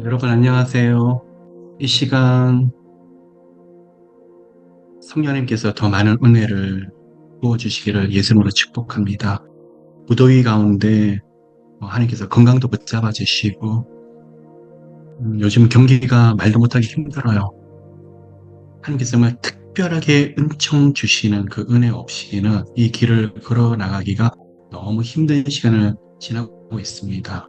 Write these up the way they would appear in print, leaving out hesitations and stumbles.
여러분 안녕하세요. 이 시간 성령님께서 더 많은 은혜를 부어주시기를 예수님으로 축복합니다. 무더위 가운데 하나님께서 건강도 붙잡아 주시고 요즘 경기가 말도 못하기 힘들어요. 하나님께서 정말 특별하게 은총 주시는 그 은혜 없이는 이 길을 걸어 나가기가 너무 힘든 시간을 지나고 있습니다.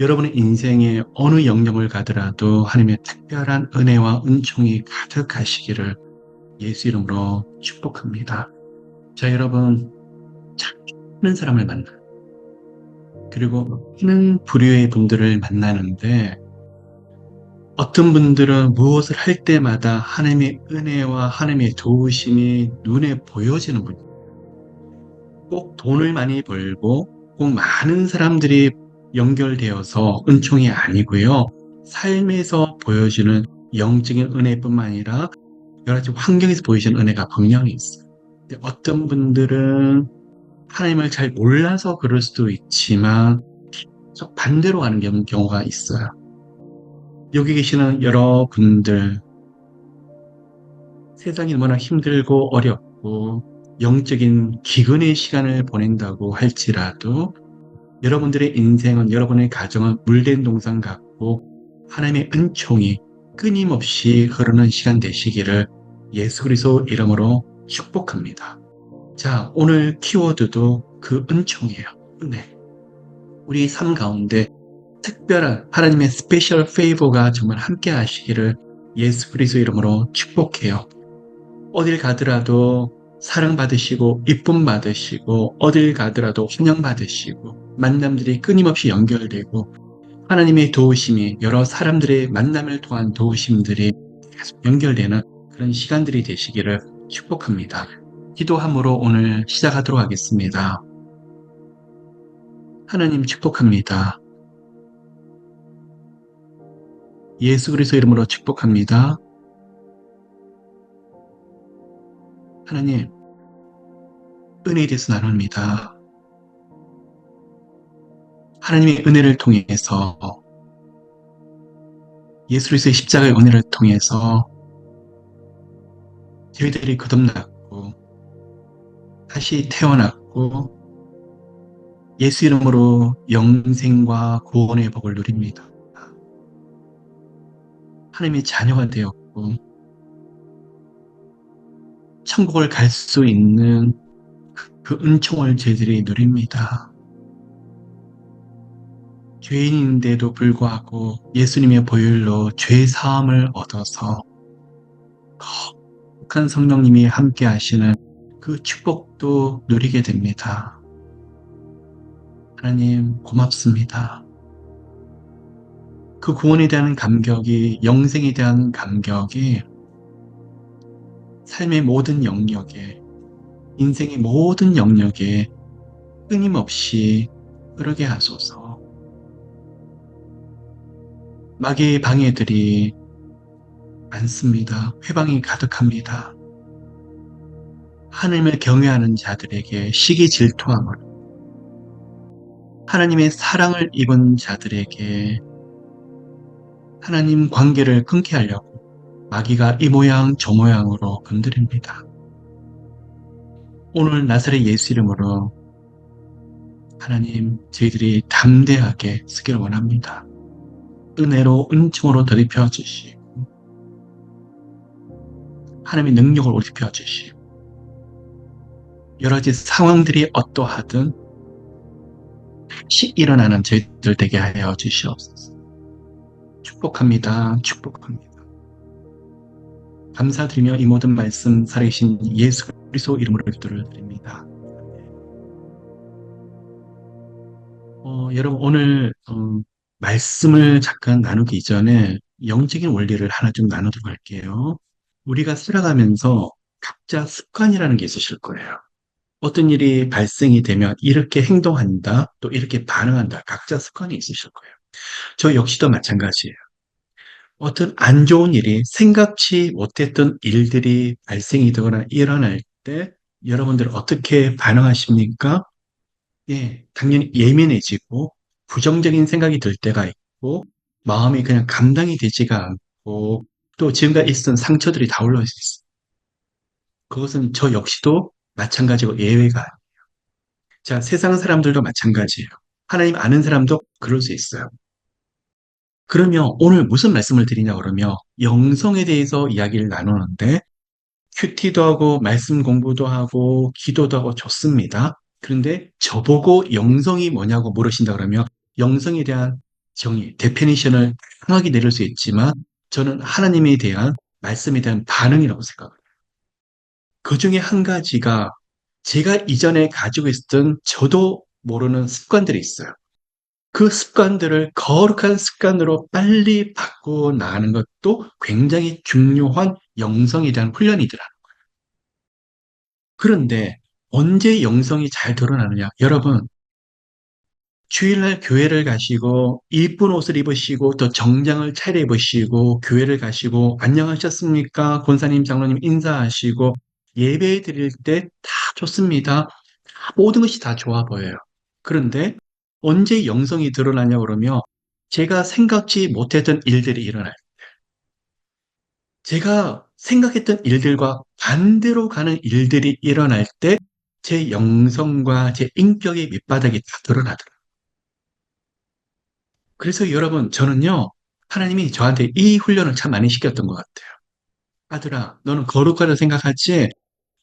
여러분의 인생에 어느 영역을 가더라도 하나님의 특별한 은혜와 은총이 가득하시기를 예수 이름으로 축복합니다. 자, 여러분, 많은 사람을 만나, 그리고 많은 부류의 분들을 만나는데, 어떤 분들은 무엇을 할 때마다 하나님의 은혜와 하나님의 도우심이 눈에 보여지는 분, 꼭 돈을 많이 벌고, 꼭 많은 사람들이 연결되어서 은총이 아니고요. 삶에서 보여주는 영적인 은혜뿐만 아니라 여러 가지 환경에서 보이시는 은혜가 분명히 있어요. 근데 어떤 분들은 하나님을 잘 몰라서 그럴 수도 있지만 좀 반대로 가는 경우가 있어요. 여기 계시는 여러분들, 세상이 너무나 힘들고 어렵고 영적인 기근의 시간을 보낸다고 할지라도 여러분들의 인생은, 여러분의 가정은 물된 동산 같고 하나님의 은총이 끊임없이 흐르는 시간 되시기를 예수 그리스도 이름으로 축복합니다. 자, 오늘 키워드도 그 은총이에요. 은혜. 우리 삶 가운데 특별한 하나님의 스페셜 페이버가 정말 함께 하시기를 예수 그리스도 이름으로 축복해요. 어딜 가더라도 사랑받으시고 이쁨 받으시고 어딜 가더라도 환영받으시고 만남들이 끊임없이 연결되고 하나님의 도우심이 여러 사람들의 만남을 통한 도우심들이 계속 연결되는 그런 시간들이 되시기를 축복합니다. 기도함으로 오늘 시작하도록 하겠습니다. 하나님 축복합니다. 예수 그리스도 이름으로 축복합니다. 하나님, 은혜에 대해서 나눕니다. 하나님의 은혜를 통해서 예수 그리스도의 십자가의 은혜를 통해서 저희들이 거듭났고 다시 태어났고 예수 이름으로 영생과 구원의 복을 누립니다. 하나님의 자녀가 되었고 천국을 갈 수 있는 그 은총을 저희들이 누립니다. 죄인인데도 불구하고 예수님의 보혈로 죄 사함을 얻어서 거룩한 성령님이 함께 하시는 그 축복도 누리게 됩니다. 하나님 고맙습니다. 그 구원에 대한 감격이, 영생에 대한 감격이 삶의 모든 영역에, 인생의 모든 영역에 끊임없이 흐르게 하소서. 마귀의 방해들이 많습니다. 회방이 가득합니다. 하나님을 경외하는 자들에게 시기 질투함을, 하나님의 사랑을 입은 자들에게 하나님 관계를 끊게 하려고 마귀가 이 모양 저 모양으로 건드립니다. 오늘 나사렛 예수 이름으로 하나님 저희들이 담대하게 쓰기를 원합니다. 은혜로 은총으로 덧입혀 주시고 하나님의 능력을 우리 입혀 주시고 여러 가지 상황들이 어떠하든 다시 일어나는 저희들 되게 하여 주시옵소서. 축복합니다. 축복합니다. 감사드리며 이 모든 말씀 살아계신 예수 그리스도 이름으로 기도를 드립니다. 여러분 오늘 말씀을 잠깐 나누기 전에 영적인 원리를 하나 좀 나누도록 할게요. 우리가 살아가면서 각자 습관이라는 게 있으실 거예요. 어떤 일이 발생이 되면 이렇게 행동한다, 또 이렇게 반응한다. 각자 습관이 있으실 거예요. 저 역시도 마찬가지예요. 어떤 안 좋은 일이 생각지 못했던 일들이 발생이 되거나 일어날 때 여러분들 어떻게 반응하십니까? 예, 당연히 예민해지고 부정적인 생각이 들 때가 있고 마음이 그냥 감당이 되지가 않고 또 지금까지 있었던 상처들이 다 올라올 수 있어요. 그것은 저 역시도 마찬가지고 예외가 아니에요. 자, 세상 사람들도 마찬가지예요. 하나님 아는 사람도 그럴 수 있어요. 그러면 오늘 무슨 말씀을 드리냐 그러면 영성에 대해서 이야기를 나누는데 큐티도 하고 말씀 공부도 하고 기도도 하고 좋습니다. 그런데 저보고 영성이 뭐냐고 물으신다 그러면 영성에 대한 정의, 데피니션을 다양하게 내릴 수 있지만 저는 하나님에 대한 말씀에 대한 반응이라고 생각합니다. 그 중에 한 가지가 제가 이전에 가지고 있었던 저도 모르는 습관들이 있어요. 그 습관들을 거룩한 습관으로 빨리 바꾸어 나가는 것도 굉장히 중요한 영성에 대한 훈련이더라. 그런데 언제 영성이 잘 드러나느냐? 여러분, 주일날 교회를 가시고 이쁜 옷을 입으시고 또 정장을 차려입으시고 교회를 가시고 안녕하셨습니까? 권사님, 장로님 인사하시고 예배 드릴 때 다 좋습니다. 모든 것이 다 좋아 보여요. 그런데 언제 영성이 드러나냐 그러면 제가 생각지 못했던 일들이 일어나요. 제가 생각했던 일들과 반대로 가는 일들이 일어날 때 제 영성과 제 인격의 밑바닥이 다 드러나더라고요. 그래서 여러분, 저는요, 하나님이 저한테 이 훈련을 참 많이 시켰던 것 같아요. 아들아, 너는 거룩하다 생각하지?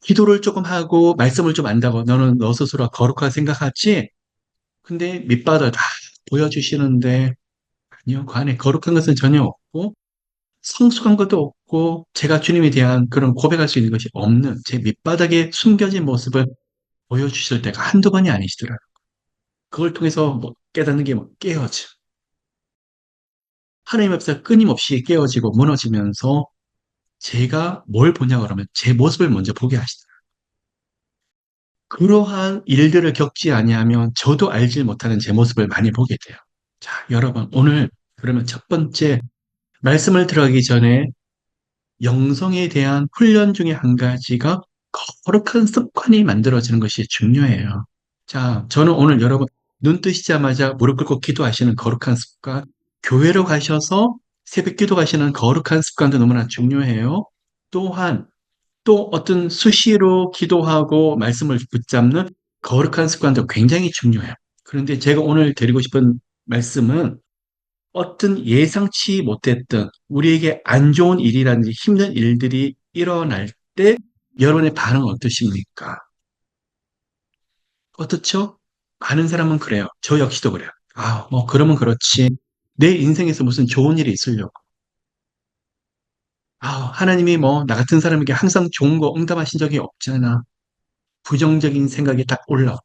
기도를 조금 하고 말씀을 좀 안다고 너는 너 스스로 거룩하다 생각하지? 근데 밑바닥 다 보여주시는데 아니요, 그 안에 거룩한 것은 전혀 없고 성숙한 것도 없고 제가 주님에 대한 그런 고백할 수 있는 것이 없는 제 밑바닥에 숨겨진 모습을 보여주실 때가 한두 번이 아니시더라고요. 그걸 통해서 뭐 깨닫는 게 뭐 깨어져. 하나님 앞에서 끊임없이 깨어지고 무너지면서 제가 뭘 보냐 그러면 제 모습을 먼저 보게 하시더라고요. 그러한 일들을 겪지 아니하면 저도 알지 못하는 제 모습을 많이 보게 돼요. 자, 여러분 오늘 그러면 첫 번째 말씀을 들어가기 전에 영성에 대한 훈련 중에 한 가지가 거룩한 습관이 만들어지는 것이 중요해요. 자, 저는 오늘 여러분 눈 뜨시자마자 무릎 꿇고 기도하시는 거룩한 습관, 교회로 가셔서 새벽 기도 가시는 거룩한 습관도 너무나 중요해요. 또한 또 어떤 수시로 기도하고 말씀을 붙잡는 거룩한 습관도 굉장히 중요해요. 그런데 제가 오늘 드리고 싶은 말씀은 어떤 예상치 못했던 우리에게 안 좋은 일이라든지 힘든 일들이 일어날 때 여러분의 반응은 어떠십니까? 어떻죠? 많은 사람은 그래요. 저 역시도 그래요. 아, 뭐 그러면 그렇지. 내 인생에서 무슨 좋은 일이 있으려고. 아, 하나님이 뭐 나 같은 사람에게 항상 좋은 거 응답하신 적이 없잖아. 부정적인 생각이 딱 올라와.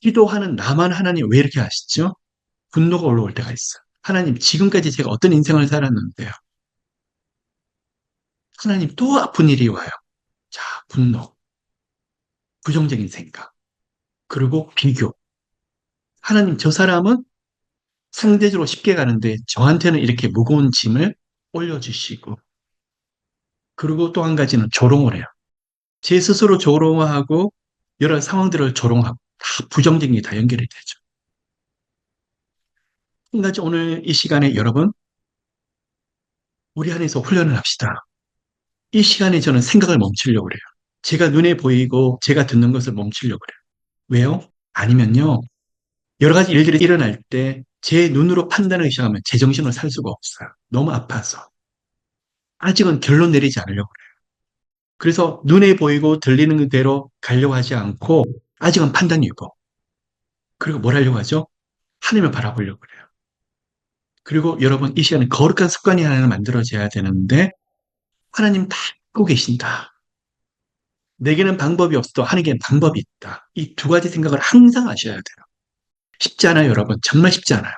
기도하는 나만 하나님 왜 이렇게 하시죠? 분노가 올라올 때가 있어요. 하나님, 지금까지 제가 어떤 인생을 살았는데요. 하나님 또 아픈 일이 와요. 자, 분노, 부정적인 생각, 그리고 비교. 하나님, 저 사람은 상대적으로 쉽게 가는데 저한테는 이렇게 무거운 짐을 올려주시고, 그리고 또 한 가지는 조롱을 해요. 제 스스로 조롱하고 여러 상황들을 조롱하고 다 부정적인 게 다 연결이 되죠. 한 가지 오늘 이 시간에 여러분, 우리 안에서 훈련을 합시다. 이 시간에 저는 생각을 멈추려고 그래요. 제가 눈에 보이고 제가 듣는 것을 멈추려고 그래요. 왜요? 아니면요. 여러 가지 일들이 일어날 때 제 눈으로 판단하기 시작하면 제정신을 살 수가 없어요. 너무 아파서. 아직은 결론 내리지 않으려고 그래요. 그래서 눈에 보이고 들리는 대로 가려고 하지 않고 아직은 판단 유보. 그리고 뭘 하려고 하죠? 하나님을 바라보려고 그래요. 그리고 여러분 이 시간에 거룩한 습관이 하나 만들어져야 되는데 하나님 다 알고 계신다. 내게는 방법이 없어도 하나님께는 방법이 있다. 이 두 가지 생각을 항상 하셔야 돼요. 쉽지 않아요, 여러분. 정말 쉽지 않아요.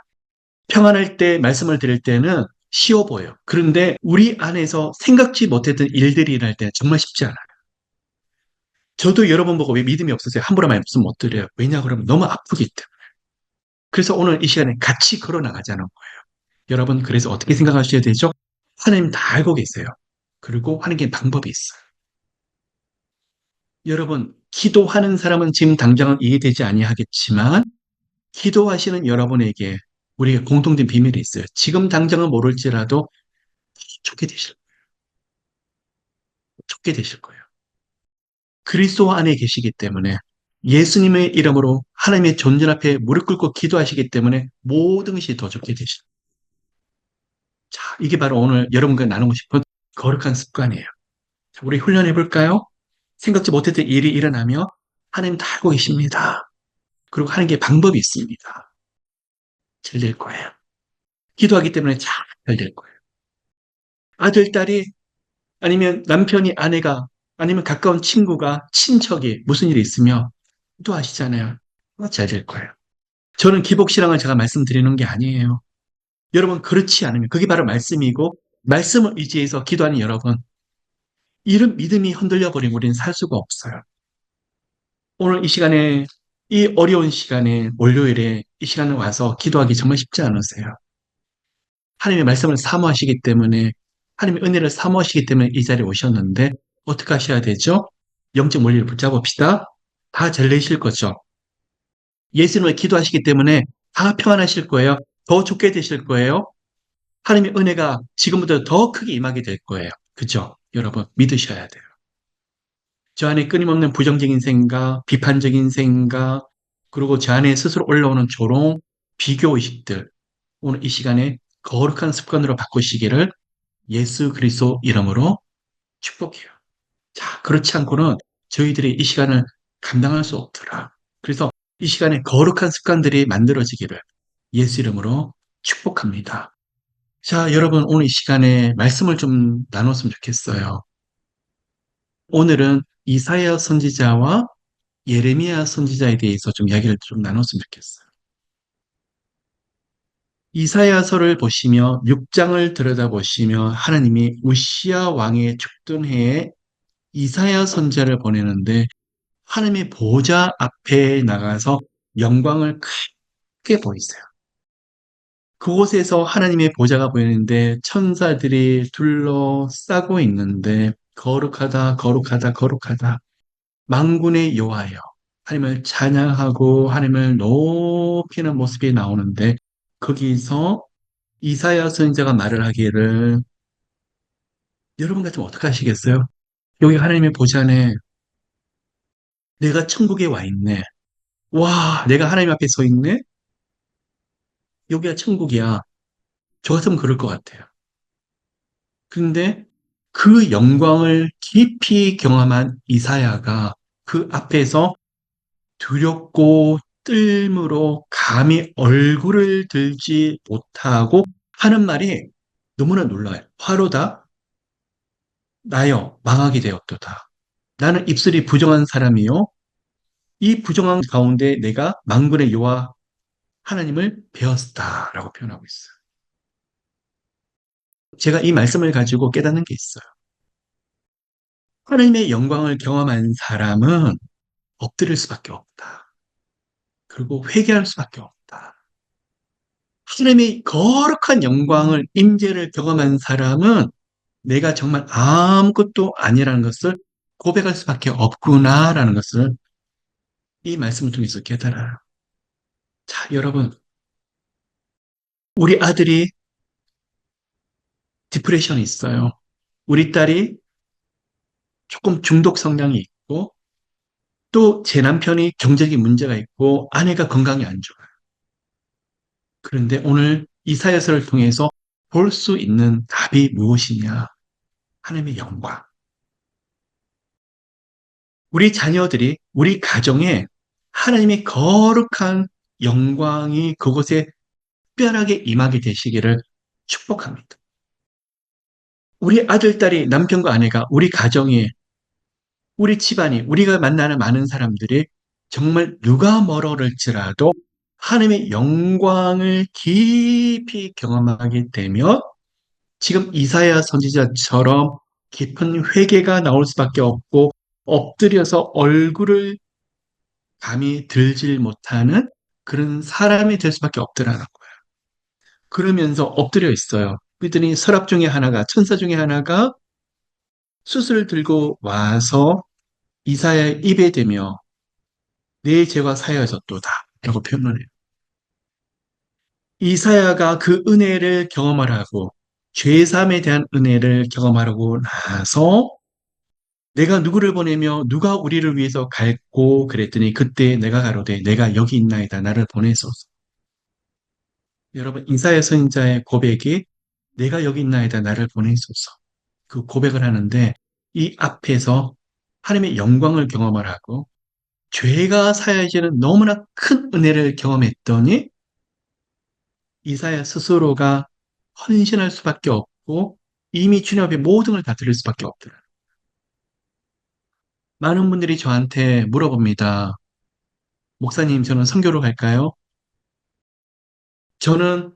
평안할 때 말씀을 드릴 때는 쉬워 보여요. 그런데 우리 안에서 생각지 못했던 일들이 일어날 때는 정말 쉽지 않아요. 저도 여러분 보고 왜 믿음이 없으세요? 함부로 말씀 못 드려요. 왜냐 그러면 너무 아프기 때문에. 그래서 오늘 이 시간에 같이 걸어 나가자는 거예요. 여러분 그래서 어떻게 생각하셔야 되죠? 하나님 다 알고 계세요. 그리고 하나님께 방법이 있어요. 여러분 기도하는 사람은 지금 당장은 이해되지 아니하겠지만 기도하시는 여러분에게 우리가 공통된 비밀이 있어요. 지금 당장은 모를지라도 좋게 되실, 좋게 되실 거예요. 그리스도 안에 계시기 때문에 예수님의 이름으로 하나님의 존재 앞에 무릎 꿇고 기도하시기 때문에 모든 것이 더 좋게 되실. 자, 이게 바로 오늘 여러분과 나누고 싶은 거룩한 습관이에요. 자, 우리 훈련해 볼까요? 생각지 못했던 일이 일어나며 하나님 다 알고 계십니다. 그리고 하는 게 방법이 있습니다. 잘 될 거예요. 기도하기 때문에 잘 될 거예요. 아들, 딸이 아니면 남편이 아내가 아니면 가까운 친구가 친척이 무슨 일이 있으며 또 아시잖아요. 잘 될 거예요. 저는 기복신앙을 제가 말씀드리는 게 아니에요. 여러분 그렇지 않으면 그게 바로 말씀이고 말씀을 의지해서 기도하는 여러분 이런 믿음이 흔들려 버리면 우리는 살 수가 없어요. 오늘 이 시간에 이 어려운 시간에 월요일에 이 시간에 와서 기도하기 정말 쉽지 않으세요. 하나님의 말씀을 사모하시기 때문에 하나님의 은혜를 사모하시기 때문에 이 자리에 오셨는데 어떻게 하셔야 되죠? 영적 원리를 붙잡읍시다. 다 잘 되실 거죠. 예수님을 기도하시기 때문에 다 평안하실 거예요. 더 좋게 되실 거예요. 하나님의 은혜가 지금부터 더 크게 임하게 될 거예요. 그죠? 여러분 믿으셔야 돼요. 저 안에 끊임없는 부정적인 생각, 비판적인 생각, 그리고 저 안에 스스로 올라오는 조롱, 비교의식들, 오늘 이 시간에 거룩한 습관으로 바꾸시기를 예수 그리스도 이름으로 축복해요. 자, 그렇지 않고는 저희들이 이 시간을 감당할 수 없더라. 그래서 이 시간에 거룩한 습관들이 만들어지기를 예수 이름으로 축복합니다. 자, 여러분 오늘 이 시간에 말씀을 좀 나눴으면 좋겠어요. 오늘은 이사야 선지자와 예레미야 선지자에 대해서 좀 이야기를 좀 나눴으면 좋겠어요. 이사야서를 보시며 6장을 들여다보시며 하나님이 우시야 왕의 죽던 해에 이사야 선지자를 보내는데 하나님의 보좌 앞에 나가서 영광을 크게 보이세요. 그곳에서 하나님의 보좌가 보이는데 천사들이 둘러싸고 있는데 거룩하다, 거룩하다, 거룩하다. 만군의 여호와여. 하나님을 찬양하고 하나님을 높이는 모습이 나오는데 거기서 이사야 선지자가 말을 하기를 여러분 같으면 어떻게 하시겠어요? 여기 하나님의 보좌네. 내가 천국에 와 있네. 와, 내가 하나님 앞에 서 있네? 여기가 천국이야. 저 같으면 그럴 것 같아요. 근데 그 영광을 깊이 경험한 이사야가 그 앞에서 두렵고 뜰므로 감히 얼굴을 들지 못하고 하는 말이 너무나 놀라요. 화로다 나여 망하게 되었도다. 나는 입술이 부정한 사람이요. 이 부정한 가운데 내가 만군의 여호와 하나님을 배웠다라고 표현하고 있어요. 제가 이 말씀을 가지고 깨닫는 게 있어요. 하나님의 영광을 경험한 사람은 엎드릴 수밖에 없다. 그리고 회개할 수밖에 없다. 하나님의 거룩한 영광을, 임재를 경험한 사람은 내가 정말 아무것도 아니라는 것을 고백할 수밖에 없구나라는 것을 이 말씀을 통해서 깨달아요. 자, 여러분, 우리 아들이 디프레션이 있어요. 우리 딸이 조금 중독 성향이 있고, 또 제 남편이 경제적인 문제가 있고, 아내가 건강이 안 좋아요. 그런데 오늘 이사야서를 통해서 볼 수 있는 답이 무엇이냐? 하나님의 영광. 우리 자녀들이 우리 가정에 하나님의 거룩한 영광이 그곳에 특별하게 임하게 되시기를 축복합니다. 우리 아들, 딸이 남편과 아내가 우리 가정에 우리 집안이 우리가 만나는 많은 사람들이 정말 누가 멀어럴지라도 하나님의 영광을 깊이 경험하게 되면 지금 이사야 선지자처럼 깊은 회개가 나올 수밖에 없고 엎드려서 얼굴을 감히 들질 못하는 그런 사람이 될 수밖에 없더라는 거예요. 그러면서 엎드려 있어요. 그랬더니 서랍 중에 하나가, 천사 중에 하나가 숯을 들고 와서 이사야의 입에 대며 내 죄가 사여졌도다 라고 표현을 해요. 이사야가 그 은혜를 경험하라고, 죄사함에 대한 은혜를 경험하라고 나서 내가 누구를 보내며 누가 우리를 위해서 갈고 그랬더니 그때 내가 가로되 내가 여기 있나이다 나를 보내소서. 여러분 이사야 선지자의 고백이 내가 여기 있나이다 나를 보내소서. 그 고백을 하는데 이 앞에서 하나님의 영광을 경험을 하고 죄가 사야지는 너무나 큰 은혜를 경험했더니 이사야 스스로가 헌신할 수밖에 없고 이미 주님 앞에 모든 걸 다 드릴 수밖에 없더라. 많은 분들이 저한테 물어봅니다. 목사님, 저는 선교로 갈까요? 저는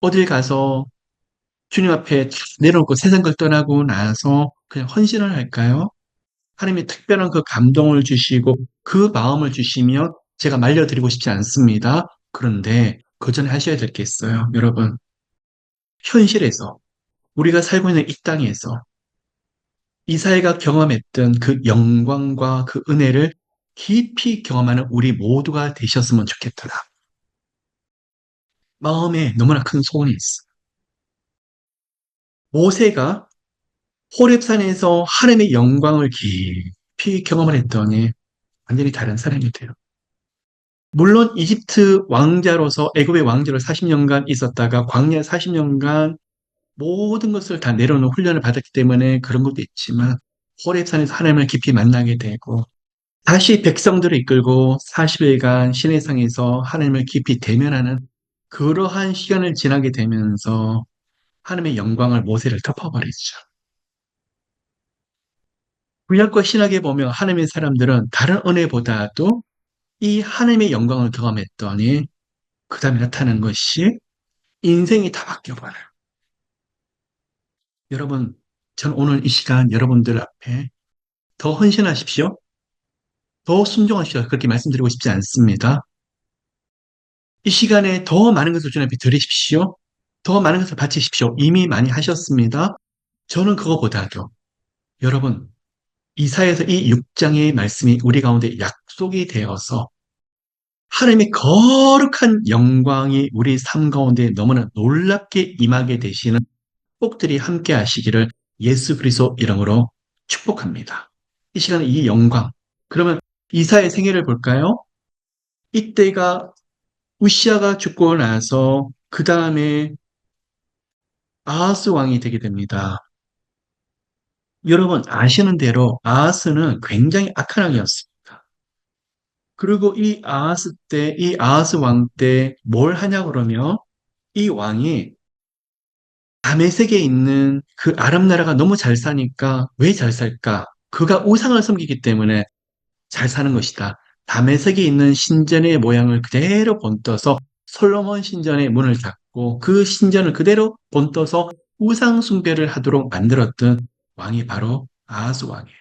어딜 가서 주님 앞에 내려놓고 세상 걸 떠나고 나서 그냥 헌신을 할까요? 하나님이 특별한 그 감동을 주시고 그 마음을 주시면 제가 말려드리고 싶지 않습니다. 그런데 그 전에 하셔야 될 게 있어요. 여러분, 현실에서 우리가 살고 있는 이 땅에서 이사야가 경험했던 그 영광과 그 은혜를 깊이 경험하는 우리 모두가 되셨으면 좋겠더라. 마음에 너무나 큰 소원이 있어. 모세가 호렙산에서 하나님의 영광을 깊이 경험을 했더니 완전히 다른 사람이 돼요. 물론 이집트 왕자로서 애굽의 왕자로 40년간 있었다가 광야 40년간 모든 것을 다 내려놓은 훈련을 받았기 때문에 그런 것도 있지만 호렙산에서 하나님을 깊이 만나게 되고 다시 백성들을 이끌고 40일간 시내상에서 하나님을 깊이 대면하는 그러한 시간을 지나게 되면서 하나님의 영광을 모세를 덮어버리죠. 구약과 신약에 보면 하나님의 사람들은 다른 은혜보다도 이 하나님의 영광을 경험했더니 그 다음에 나타나는 것이 인생이 다 바뀌어버려요. 여러분, 전 오늘 이 시간 여러분들 앞에 더 헌신하십시오. 더 순종하십시오. 그렇게 말씀드리고 싶지 않습니다. 이 시간에 더 많은 것을 주님 앞에 드리십시오. 더 많은 것을 바치십시오. 이미 많이 하셨습니다. 저는 그거보다도 여러분, 이사야서 이 6장의 말씀이 우리 가운데 약속이 되어서 하나님의 거룩한 영광이 우리 삶 가운데 너무나 놀랍게 임하게 되시는 복들이 함께 하시기를 예수 그리스도 이름으로 축복합니다. 이 시간에 이 영광. 그러면 이사의 생애를 볼까요? 이때가 우시아가 죽고 나서 그 다음에 아하스 왕이 되게 됩니다. 여러분 아시는 대로 아하스는 굉장히 악한 왕이었습니다. 그리고 이 아하스 때, 이 아하스 왕 때 뭘 하냐 그러면 이 왕이 다메섹에 있는 그 아람 나라가 너무 잘 사니까 왜 잘 살까? 그가 우상을 섬기기 때문에 잘 사는 것이다. 다메섹에 있는 신전의 모양을 그대로 본떠서 솔로몬 신전의 문을 닫고 그 신전을 그대로 본떠서 우상 숭배를 하도록 만들었던 왕이 바로 아하스 왕이에요.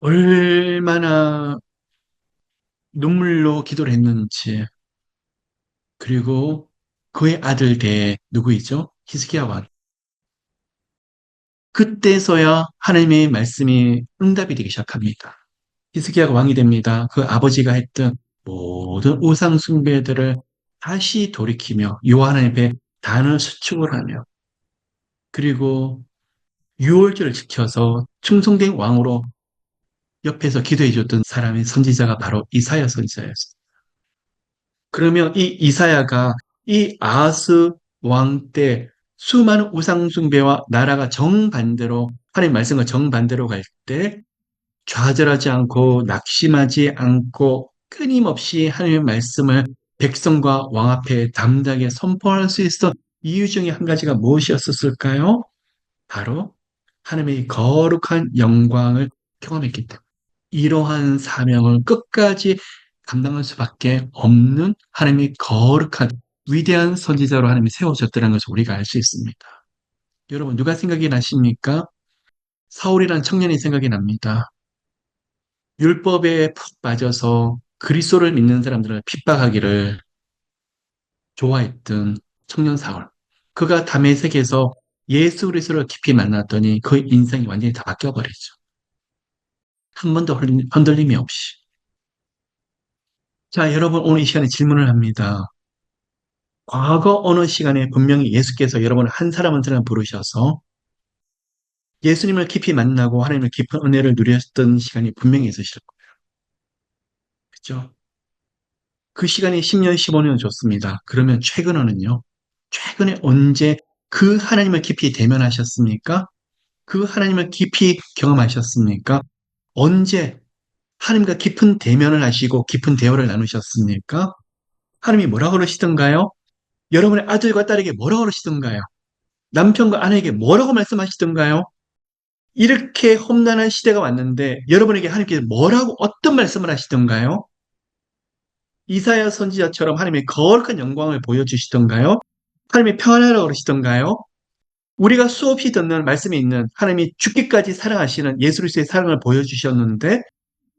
얼마나 눈물로 기도를 했는지 그리고 그의 아들 대 누구이죠? 히스기야 왕. 그때서야 하나님의 말씀이 응답이 되기 시작합니다. 히스기야가 왕이 됩니다. 그 아버지가 했던 모든 우상 숭배들을 다시 돌이키며 여호와 하나님 앞에 단을 수축을 하며 그리고 유월절을 지켜서 충성된 왕으로 옆에서 기도해 줬던 사람의 선지자가 바로 이사야 선지자였어요. 그러면 이 이사야가 이 아하스 왕 때 수많은 우상 숭배와 나라가 정반대로 하나님 말씀과 정반대로 갈 때 좌절하지 않고 낙심하지 않고 끊임없이 하나님의 말씀을 백성과 왕 앞에 담대하게 선포할 수 있었던 이유 중에 한 가지가 무엇이었을까요? 바로 하나님의 거룩한 영광을 경험했기 때문에 이러한 사명을 끝까지 감당할 수밖에 없는 하나님의 거룩한 위대한 선지자로 하나님이 세워졌다는 것을 우리가 알 수 있습니다. 여러분 누가 생각이 나십니까? 사울이라는 청년이 생각이 납니다. 율법에 푹 빠져서 그리스도를 믿는 사람들을 핍박하기를 좋아했던 청년 사울. 그가 다메섹에서 예수 그리스도를 깊이 만났더니 그 인생이 완전히 다 바뀌어버리죠. 한 번도 흔들림이 없이. 자, 여러분 오늘 이 시간에 질문을 합니다. 과거 어느 시간에 분명히 예수께서 여러분을 한 사람 한 사람 부르셔서 예수님을 깊이 만나고 하나님의 깊은 은혜를 누렸던 시간이 분명히 있으실 거예요. 그죠? 그 시간이 10년, 15년 좋습니다. 그러면 최근에는요? 최근에 언제 그 하나님을 깊이 대면하셨습니까? 그 하나님을 깊이 경험하셨습니까? 언제 하나님과 깊은 대면을 하시고 깊은 대화를 나누셨습니까? 하나님이 뭐라 그러시던가요? 여러분의 아들과 딸에게 뭐라 그러시던가요? 남편과 아내에게 뭐라고 말씀하시던가요? 이렇게 험난한 시대가 왔는데 여러분에게 하나님께서 뭐라고 어떤 말씀을 하시던가요? 이사야 선지자처럼 하나님의 거룩한 영광을 보여주시던가요? 하나님의 평안하라고 그러시던가요? 우리가 수없이 듣는 말씀에 있는 하나님이 죽기까지 사랑하시는 예수 그리스도의 사랑을 보여주셨는데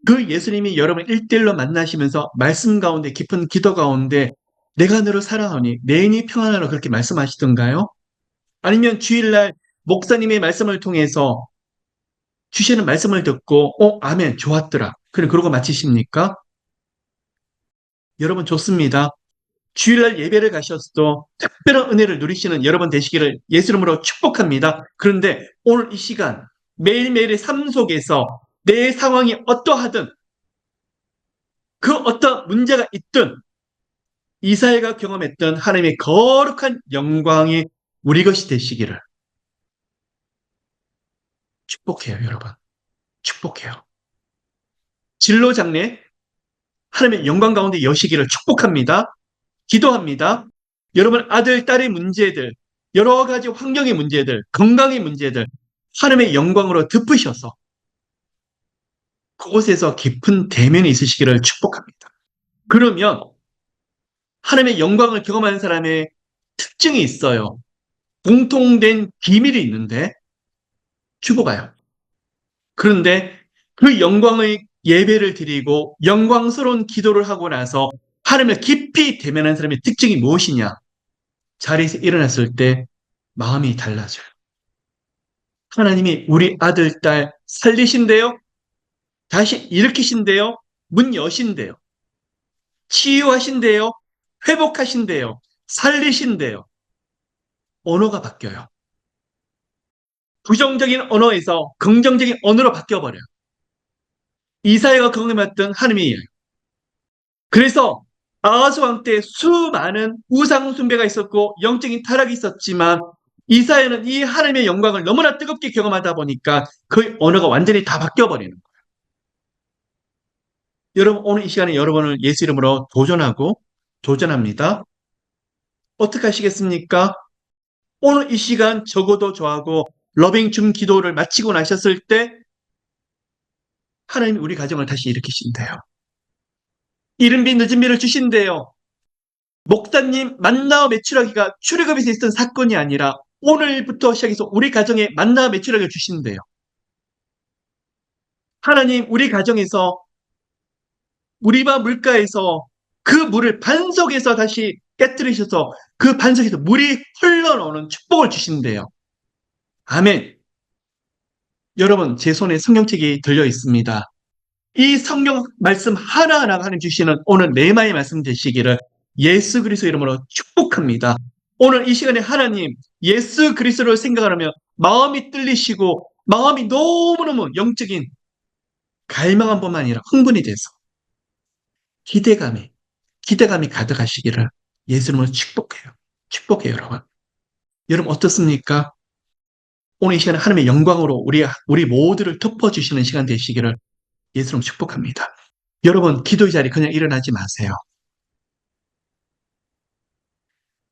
그 예수님이 여러분 일대일로 만나시면서 말씀 가운데 깊은 기도 가운데 내가 너를 사랑하니 내 인이 평안하라 그렇게 말씀하시던가요? 아니면 주일날 목사님의 말씀을 통해서 주시는 말씀을 듣고 아멘 좋았더라. 그래 그러고 마치십니까? 여러분 좋습니다. 주일날 예배를 가셨어도 특별한 은혜를 누리시는 여러분 되시기를 예수 이름으로 축복합니다. 그런데 오늘 이 시간 매일매일의 삶 속에서 내 상황이 어떠하든 그 어떤 문제가 있든 이사야가 경험했던 하나님의 거룩한 영광이 우리 것이 되시기를 축복해요, 여러분. 축복해요. 진로장래 하나님의 영광 가운데 여시기를 축복합니다. 기도합니다. 여러분 아들, 딸의 문제들, 여러 가지 환경의 문제들, 건강의 문제들, 하나님의 영광으로 덮으셔서 그곳에서 깊은 대면이 있으시기를 축복합니다. 그러면 하나님의 영광을 경험하는 사람의 특징이 있어요. 공통된 비밀이 있는데 죽어가요. 그런데 그 영광의 예배를 드리고 영광스러운 기도를 하고 나서 하나님을 깊이 대면한 사람의 특징이 무엇이냐? 자리에서 일어났을 때 마음이 달라져요. 하나님이 우리 아들, 딸 살리신대요? 다시 일으키신대요? 문 여신대요? 치유하신대요? 회복하신대요? 살리신대요? 언어가 바뀌어요. 부정적인 언어에서 긍정적인 언어로 바뀌어버려요. 이사야가 경험했던 하나님이에요. 그래서 아하스 왕 때 수많은 우상 숭배가 있었고 영적인 타락이 있었지만 이사야는 이 하나님의 영광을 너무나 뜨겁게 경험하다 보니까 그 언어가 완전히 다 바뀌어버리는 거예요. 여러분 오늘 이 시간에 여러분을 예수 이름으로 도전합니다. 어떻게 하시겠습니까? 오늘 이 시간 적어도 저하고 러빙 줌 기도를 마치고 나셨을 때 하나님이 우리 가정을 다시 일으키신대요. 이른비 늦은비를 주신대요. 목사님 만나와 매출하기가 출애굽에서 있었던 사건이 아니라 오늘부터 시작해서 우리 가정에 만나와 매출하기를 주신대요. 하나님 우리 가정에서 우리와 물가에서 그 물을 반석에서 다시 깨뜨리셔서 그 반석에서 물이 흘러나오는 축복을 주신대요. 아멘. 여러분 제 손에 성경책이 들려 있습니다. 이 성경 말씀 하나하나가 하나님 주시는 오늘 레마의 말씀 되시기를 예수 그리스도 이름으로 축복합니다. 오늘 이 시간에 하나님 예수 그리스도를 생각하면 마음이 뚫리시고 마음이 너무너무 영적인 갈망한 뿐만 아니라 흥분이 돼서 기대감이 가득하시기를 예수 이름으로 축복해요. 축복해요, 여러분. 여러분 어떻습니까? 오늘 이 시간에 하나님의 영광으로 우리 모두를 덮어주시는 시간 되시기를 예수 이름으로 축복합니다. 여러분 기도의 자리 그냥 일어나지 마세요.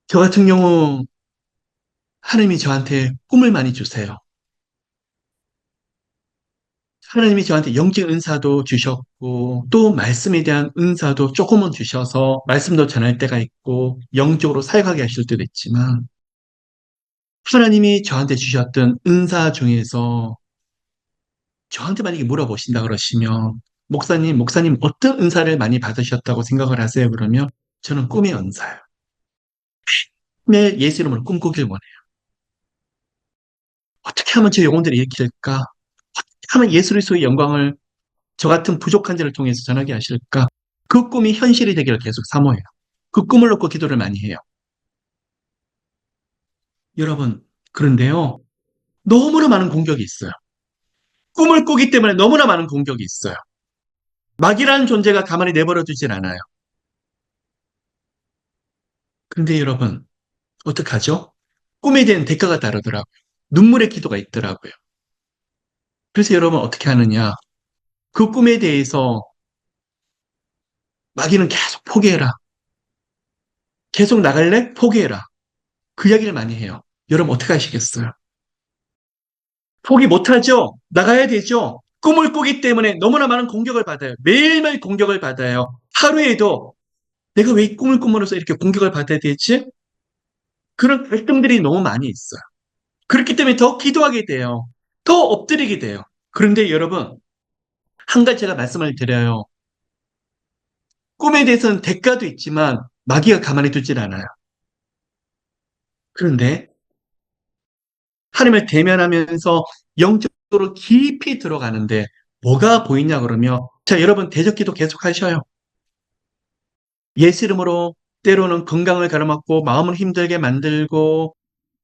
저 같은 경우 하나님이 저한테 꿈을 많이 주세요. 하나님이 저한테 영적 은사도 주셨고 또 말씀에 대한 은사도 조금은 주셔서 말씀도 전할 때가 있고 영적으로 사역하게 하실 때도 있지만 하나님이 저한테 주셨던 은사 중에서 저한테 만약에 물어보신다 그러시면 목사님 어떤 은사를 많이 받으셨다고 생각을 하세요? 그러면 저는 꿈의 은사예요. 매일 예수 이름으로 꿈꾸길 원해요. 어떻게 하면 저 영혼들이 이렇게 될까? 어떻게 하면 예수 그리스도의 영광을 저 같은 부족한 자를 통해서 전하게 하실까? 그 꿈이 현실이 되기를 계속 사모해요. 그 꿈을 놓고 기도를 많이 해요. 여러분, 그런데요. 너무나 많은 공격이 있어요. 꿈을 꾸기 때문에 너무나 많은 공격이 있어요. 마귀라는 존재가 가만히 내버려 두진 않아요. 그런데 여러분, 어떡하죠? 꿈에 대한 대가가 다르더라고요. 눈물의 기도가 있더라고요. 그래서 여러분 어떻게 하느냐? 그 꿈에 대해서 마귀는 계속 포기해라. 계속 나갈래? 포기해라. 그 이야기를 많이 해요. 여러분 어떻게 하시겠어요? 포기 못하죠? 나가야 되죠? 꿈을 꾸기 때문에 너무나 많은 공격을 받아요. 매일매일 공격을 받아요. 하루에도 내가 왜 이 꿈을 꾸면서 이렇게 공격을 받아야 되지? 그런 갈등들이 너무 많이 있어요. 그렇기 때문에 더 기도하게 돼요. 더 엎드리게 돼요. 그런데 여러분, 한 가지 제가 말씀을 드려요. 꿈에 대해서는 대가도 있지만 마귀가 가만히 두질 않아요. 그런데 하나님을 대면하면서 영적으로 깊이 들어가는데 뭐가 보이냐 그러면 자, 여러분 대적기도 계속 하셔요. 예수 이름으로 때로는 건강을 가로막고 마음을 힘들게 만들고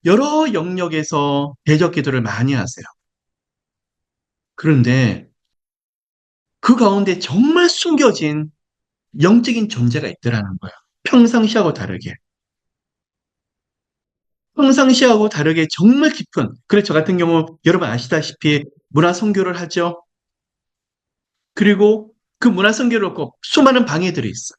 여러 영역에서 대적기도를 많이 하세요. 그런데 그 가운데 정말 숨겨진 영적인 존재가 있더라는 거예요. 평상시하고 다르게. 평상시하고 다르게 정말 깊은, 그래서 저 같은 경우 여러분 아시다시피 문화 선교를 하죠. 그리고 그 문화 선교를 놓고 수많은 방해들이 있어요.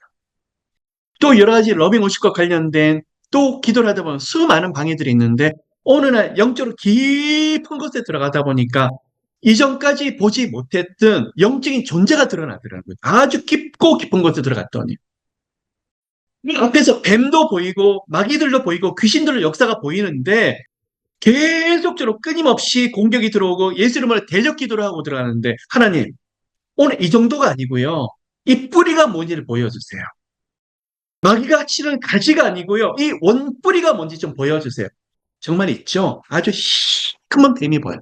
또 여러 가지 러빙워십과 관련된 또 기도를 하다 보면 수많은 방해들이 있는데 어느 날 영적으로 깊은 곳에 들어가다 보니까 이전까지 보지 못했던 영적인 존재가 드러나더라고요. 아주 깊고 깊은 곳에 들어갔더니. 앞에서 뱀도 보이고 마귀들도 보이고 귀신들의 역사가 보이는데 계속적으로 끊임없이 공격이 들어오고 예수 이름으로 대적 기도를 하고 들어가는데 하나님 오늘 이 정도가 아니고요. 이 뿌리가 뭔지를 보여주세요. 마귀가 치는 가지가 아니고요. 이 원뿌리가 뭔지 좀 보여주세요. 정말 있죠? 아주 시커먼 뱀이 보여요.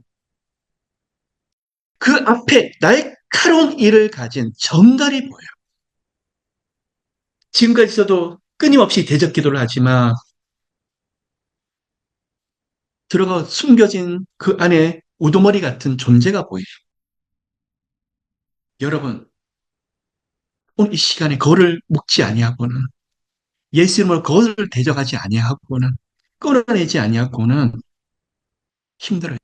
그 앞에 날카로운 이를 가진 정갈이 보여요. 지금까지도 끊임없이 대적 기도를 하지만 들어가 숨겨진 그 안에 우두머리 같은 존재가 보여요. 여러분, 오늘 이 시간에 거를 묶지 아니하고는 예수 이름으로 거를 대적하지 아니하고는 끌어내지 아니하고는 힘들어요.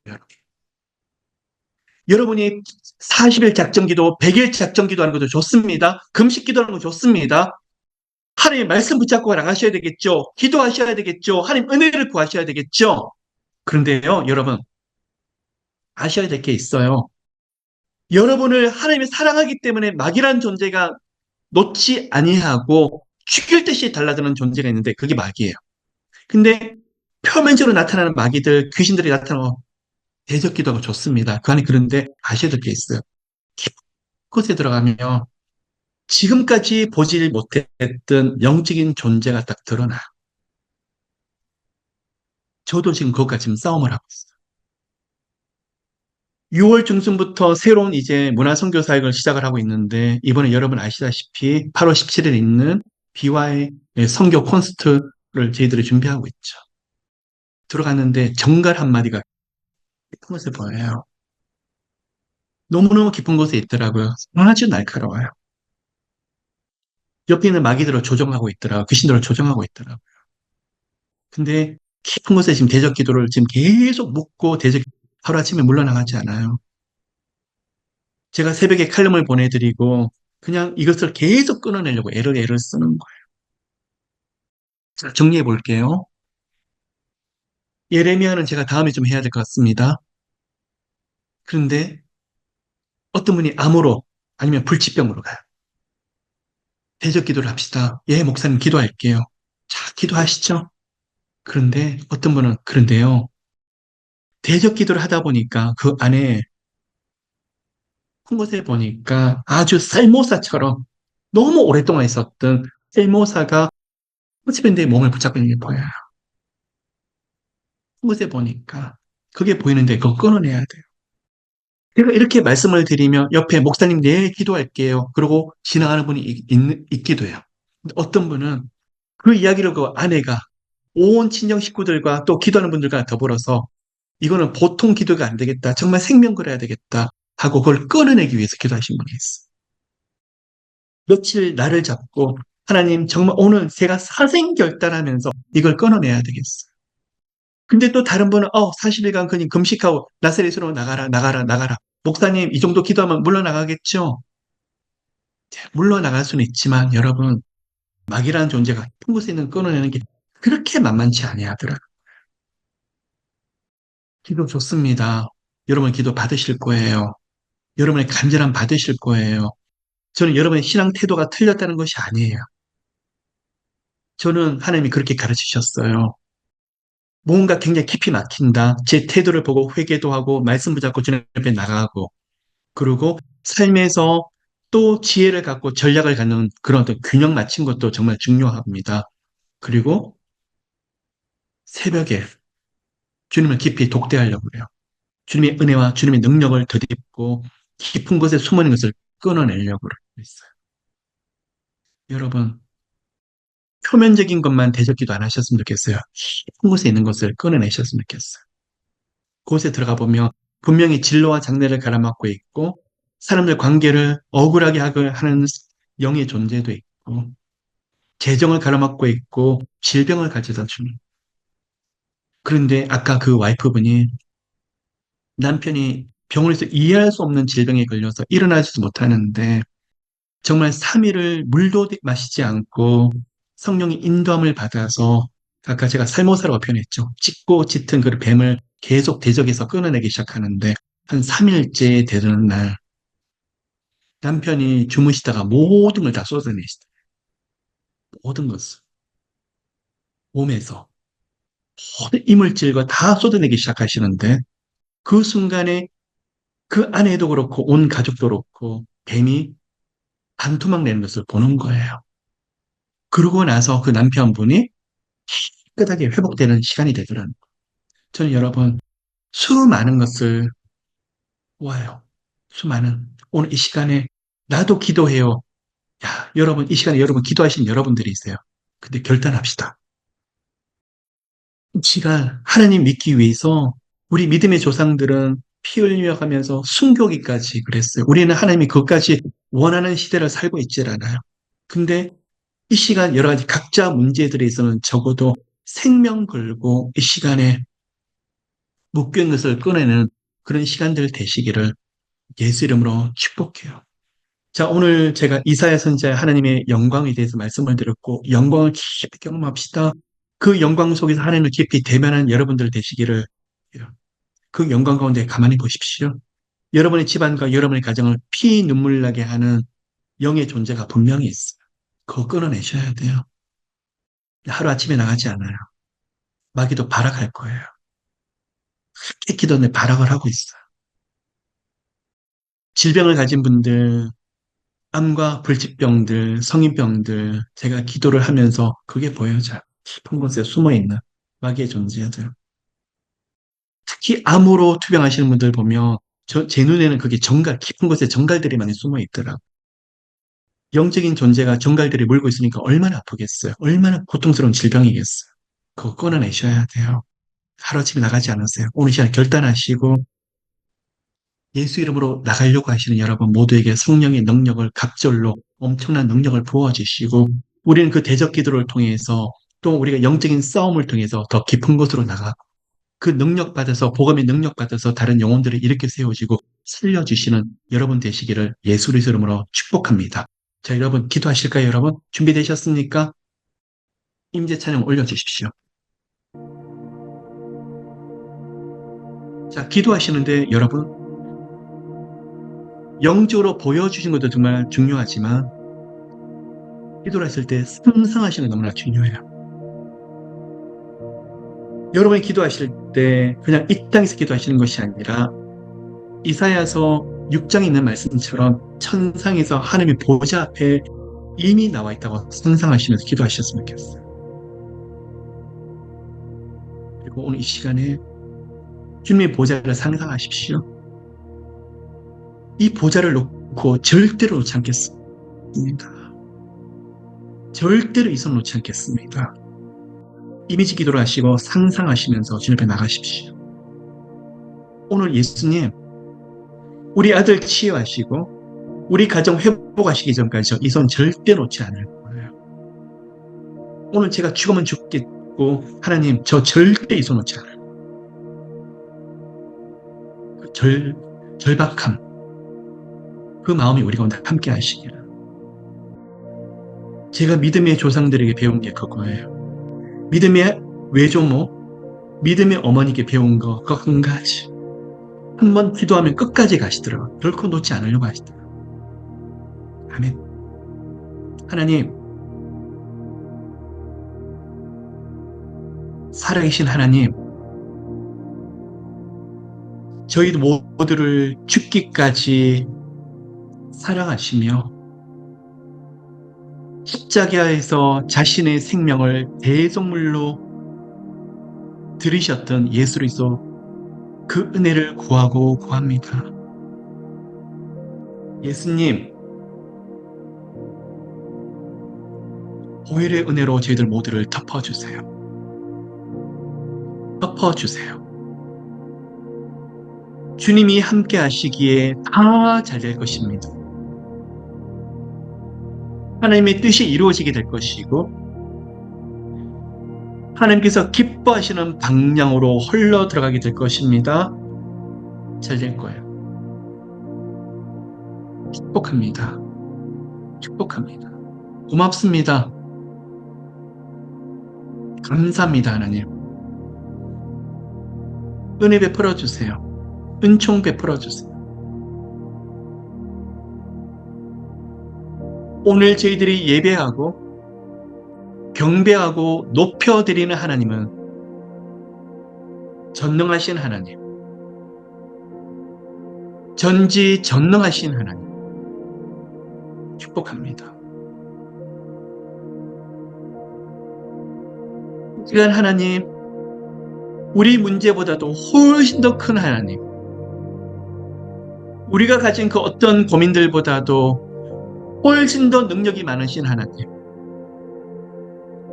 여러분이 40일 작정기도, 100일 작정기도 하는 것도 좋습니다. 금식 기도하는 거 좋습니다. 하나님 말씀 붙잡고 나가셔야 되겠죠. 기도하셔야 되겠죠. 하나님 은혜를 구하셔야 되겠죠. 그런데요, 여러분, 아셔야 될 게 있어요. 여러분을 하나님이 사랑하기 때문에 마귀라는 존재가 놓지 아니하고 죽일 듯이 달라드는 존재가 있는데 그게 마귀예요. 근데 표면적으로 나타나는 마귀들, 귀신들이 나타나고 대적 기도가 좋습니다. 그 안에 그런데 아셔야 될 게 있어요. 깊은 곳에 들어가면 지금까지 보지 못했던 영적인 존재가 딱 드러나. 저도 지금 그것과 지금 싸움을 하고 있어요. 6월 중순부터 새로운 이제 문화선교 사역을 시작을 하고 있는데 이번에 여러분 아시다시피 8월 17일에 있는 BY 선교 콘서트를 저희들이 준비하고 있죠. 들어갔는데 정갈 한마디가 깊은 곳에 보여요. 너무너무 깊은 곳에 있더라고요. 아주 날카로워요. 옆에 있는 마귀들을 조종하고 있더라고요. 귀신들을 조종하고 있더라고요. 근데 깊은 곳에 지금 대적 기도를 지금 계속 묻고 대적 하루아침에 물러나가지 않아요. 제가 새벽에 칼럼을 보내드리고 그냥 이것을 계속 끊어내려고 애를 쓰는 거예요. 자, 정리해 볼게요. 예레미야는 제가 다음에 좀 해야 될 것 같습니다. 그런데 어떤 분이 암으로 아니면 불치병으로 가요. 대적 기도를 합시다. 예, 목사님 기도할게요. 자, 기도하시죠. 그런데 어떤 분은 그런데요. 대적 기도를 하다 보니까 그 안에 큰 곳에 보니까 아주 쌀모사처럼 너무 오랫동안 있었던 쌀모사가 호치밴드의 몸을 붙잡고 있는 게 보여요. 큰 곳에 보니까 그게 보이는데 그거 끊어내야 돼요. 제가 이렇게 말씀을 드리면 옆에 목사님 네 기도할게요. 그러고 지나가는 분이 있기도 해요. 근데 어떤 분은 그 이야기를 그 아내가 온 친정 식구들과 또 기도하는 분들과 더불어서 이거는 보통 기도가 안 되겠다. 정말 생명 걸어야 되겠다. 하고 그걸 끊어내기 위해서 기도하신 분이 있어. 며칠 날을 잡고 하나님 정말 오늘 제가 사생결단하면서 이걸 끊어내야 되겠어. 근데 또 다른 분은 40일간 그냥 금식하고 나사렛으로 나가라 나가라 나가라. 목사님 이 정도 기도하면 물러나가겠죠? 물러나갈 수는 있지만 여러분 마귀라는 존재가 깊은 곳에 있는 끊어내는 게 그렇게 만만치 아니하더라. 기도 좋습니다. 여러분 기도 받으실 거예요. 여러분의 간절함 받으실 거예요. 저는 여러분의 신앙 태도가 틀렸다는 것이 아니에요. 저는 하나님이 그렇게 가르치셨어요. 뭔가 굉장히 깊이 막힌다. 제 태도를 보고 회개도 하고 말씀 붙잡고 주님 앞에 나가고 그리고 삶에서 또 지혜를 갖고 전략을 갖는 그런 어떤 균형 맞춘 것도 정말 중요합니다. 그리고 새벽에 주님을 깊이 독대하려고 해요. 주님의 은혜와 주님의 능력을 덧입고 깊은 곳에 숨어있는 것을 끊어내려고 했어요. 여러분, 표면적인 것만 대적기도 안 하셨으면 좋겠어요. 깊은 곳에 있는 것을 끊어내셨으면 좋겠어요. 그곳에 들어가 보면 분명히 진로와 장래를 가로막고 있고 사람들 관계를 억울하게 하는 영의 존재도 있고 재정을 가로막고 있고 질병을 가져다 주는. 그런데 아까 그 와이프분이 남편이 병원에서 이해할 수 없는 질병에 걸려서 일어나지도 못하는데 정말 3일을 물도 마시지 않고 성령의 인도함을 받아서 아까 제가 살모사라고 표현했죠. 찢고 짙은 그 뱀을 계속 대적해서 끊어내기 시작하는데 한 3일째 되는 날 남편이 주무시다가 모든 걸 다 쏟아내시다. 모든 것을 몸에서 모든 이물질과 다 쏟아내기 시작하시는데 그 순간에 그 아내도 그렇고 온 가족도 그렇고 뱀이 반토막 내는 것을 보는 거예요. 그러고 나서 그 남편분이 깨끗하게 회복되는 시간이 되더라는 거예요. 저는 여러분 수많은 것을 보아요. 수많은 오늘 이 시간에 나도 기도해요. 야, 여러분 이 시간에 여러분 기도하신 여러분들이 있어요. 근데 결단합시다. 이 시간 하나님 믿기 위해서 우리 믿음의 조상들은 피 흘려 가면서 순교기까지 그랬어요. 우리는 하나님이 그것까지 원하는 시대를 살고 있질 않아요. 근데 이 시간 여러 가지 각자 문제들에 있어서는 적어도 생명 걸고 이 시간에 묶인 것을 꺼내는 그런 시간들 되시기를 예수 이름으로 축복해요. 자, 오늘 제가 이사야 선지자의 하나님의 영광에 대해서 말씀을 드렸고 영광을 깊이 경험합시다. 그 영광 속에서 하나님을 깊이 대면하는 여러분들 되시기를 그 영광 가운데 가만히 보십시오. 여러분의 집안과 여러분의 가정을 피 눈물 나게 하는 영의 존재가 분명히 있어요. 그거 끊어내셔야 돼요. 하루아침에 나가지 않아요. 마귀도 발악할 거예요. 깨기도 전에 발악을 하고 있어요. 질병을 가진 분들, 암과 불치병들, 성인병들, 제가 기도를 하면서 그게 보여져요. 깊은 곳에 숨어있는 마귀의 존재들. 특히 암으로 투병하시는 분들 보면 제 눈에는 그게 정갈, 깊은 곳에 정갈들이 많이 숨어있더라고요. 영적인 존재가 정갈들이 물고 있으니까 얼마나 아프겠어요. 얼마나 고통스러운 질병이겠어요. 그거 끊어내셔야 돼요. 하루아침에 나가지 않으세요. 오늘 시간 결단하시고 예수 이름으로 나가려고 하시는 여러분 모두에게 성령의 능력을 갑절로 엄청난 능력을 부어주시고 우리는 그 대적 기도를 통해서 또 우리가 영적인 싸움을 통해서 더 깊은 곳으로 나가고 그 능력 받아서 복음의 능력 받아서 다른 영혼들을 일으켜 세워지고 살려주시는 여러분 되시기를 예수 그리스도 이름으로 축복합니다. 자, 여러분 기도하실까요, 여러분? 준비되셨습니까? 임재 찬양 올려주십시오. 자, 기도하시는데 여러분 영적으로 보여주신 것도 정말 중요하지만 기도를 했을 때 상상하시는 게 너무나 중요해요. 여러분이 기도하실 때 그냥 이 땅에서 기도하시는 것이 아니라 이사야서 6장에 있는 말씀처럼 천상에서 하나님의 보좌 앞에 이미 나와 있다고 상상하시면서 기도하셨으면 좋겠어요. 그리고 오늘 이 시간에 주님의 보좌를 상상하십시오. 이 보좌를 놓고 절대로 놓지 않겠습니다. 절대로 이 손 놓지 않겠습니다. 이미지 기도를 하시고 상상하시면서 주님 앞에 나가십시오. 오늘 예수님, 우리 아들 치유하시고 우리 가정 회복하시기 전까지 이 손 절대 놓지 않을 거예요. 오늘 제가 죽으면 죽겠고 하나님 저 절대 이 손 놓지 않을 거예요. 그 절박함, 그 마음이 우리 가운데 함께 하시기를. 제가 믿음의 조상들에게 배운 게 그거예요. 믿음의 외조모, 믿음의 어머니께 배운 거 그거 한 가지. 한번 기도하면 끝까지 가시더라고요. 결코 놓지 않으려고 하시더라고요. 아멘. 하나님, 살아계신 하나님, 저희 모두를 죽기까지 사랑하시며 십자가에서 자신의 생명을 대속물로 들이셨던 예수 그리스도 그 은혜를 구하고 구합니다. 예수님, 보혈의 은혜로 저희들 모두를 덮어주세요. 덮어주세요. 주님이 함께 하시기에 다 잘 될 것입니다. 하나님의 뜻이 이루어지게 될 것이고 하나님께서 기뻐하시는 방향으로 흘러 들어가게 될 것입니다. 잘 될 거예요. 축복합니다. 축복합니다. 고맙습니다. 감사합니다, 하나님. 은혜 베풀어 주세요. 은총 베풀어 주세요. 오늘 저희들이 예배하고 경배하고 높여드리는 하나님은 전능하신 하나님, 전지전능하신 하나님, 축복합니다. 시간 하나님, 우리 문제보다도 훨씬 더 큰 하나님, 우리가 가진 그 어떤 고민들보다도 훨씬 더 능력이 많으신 하나님,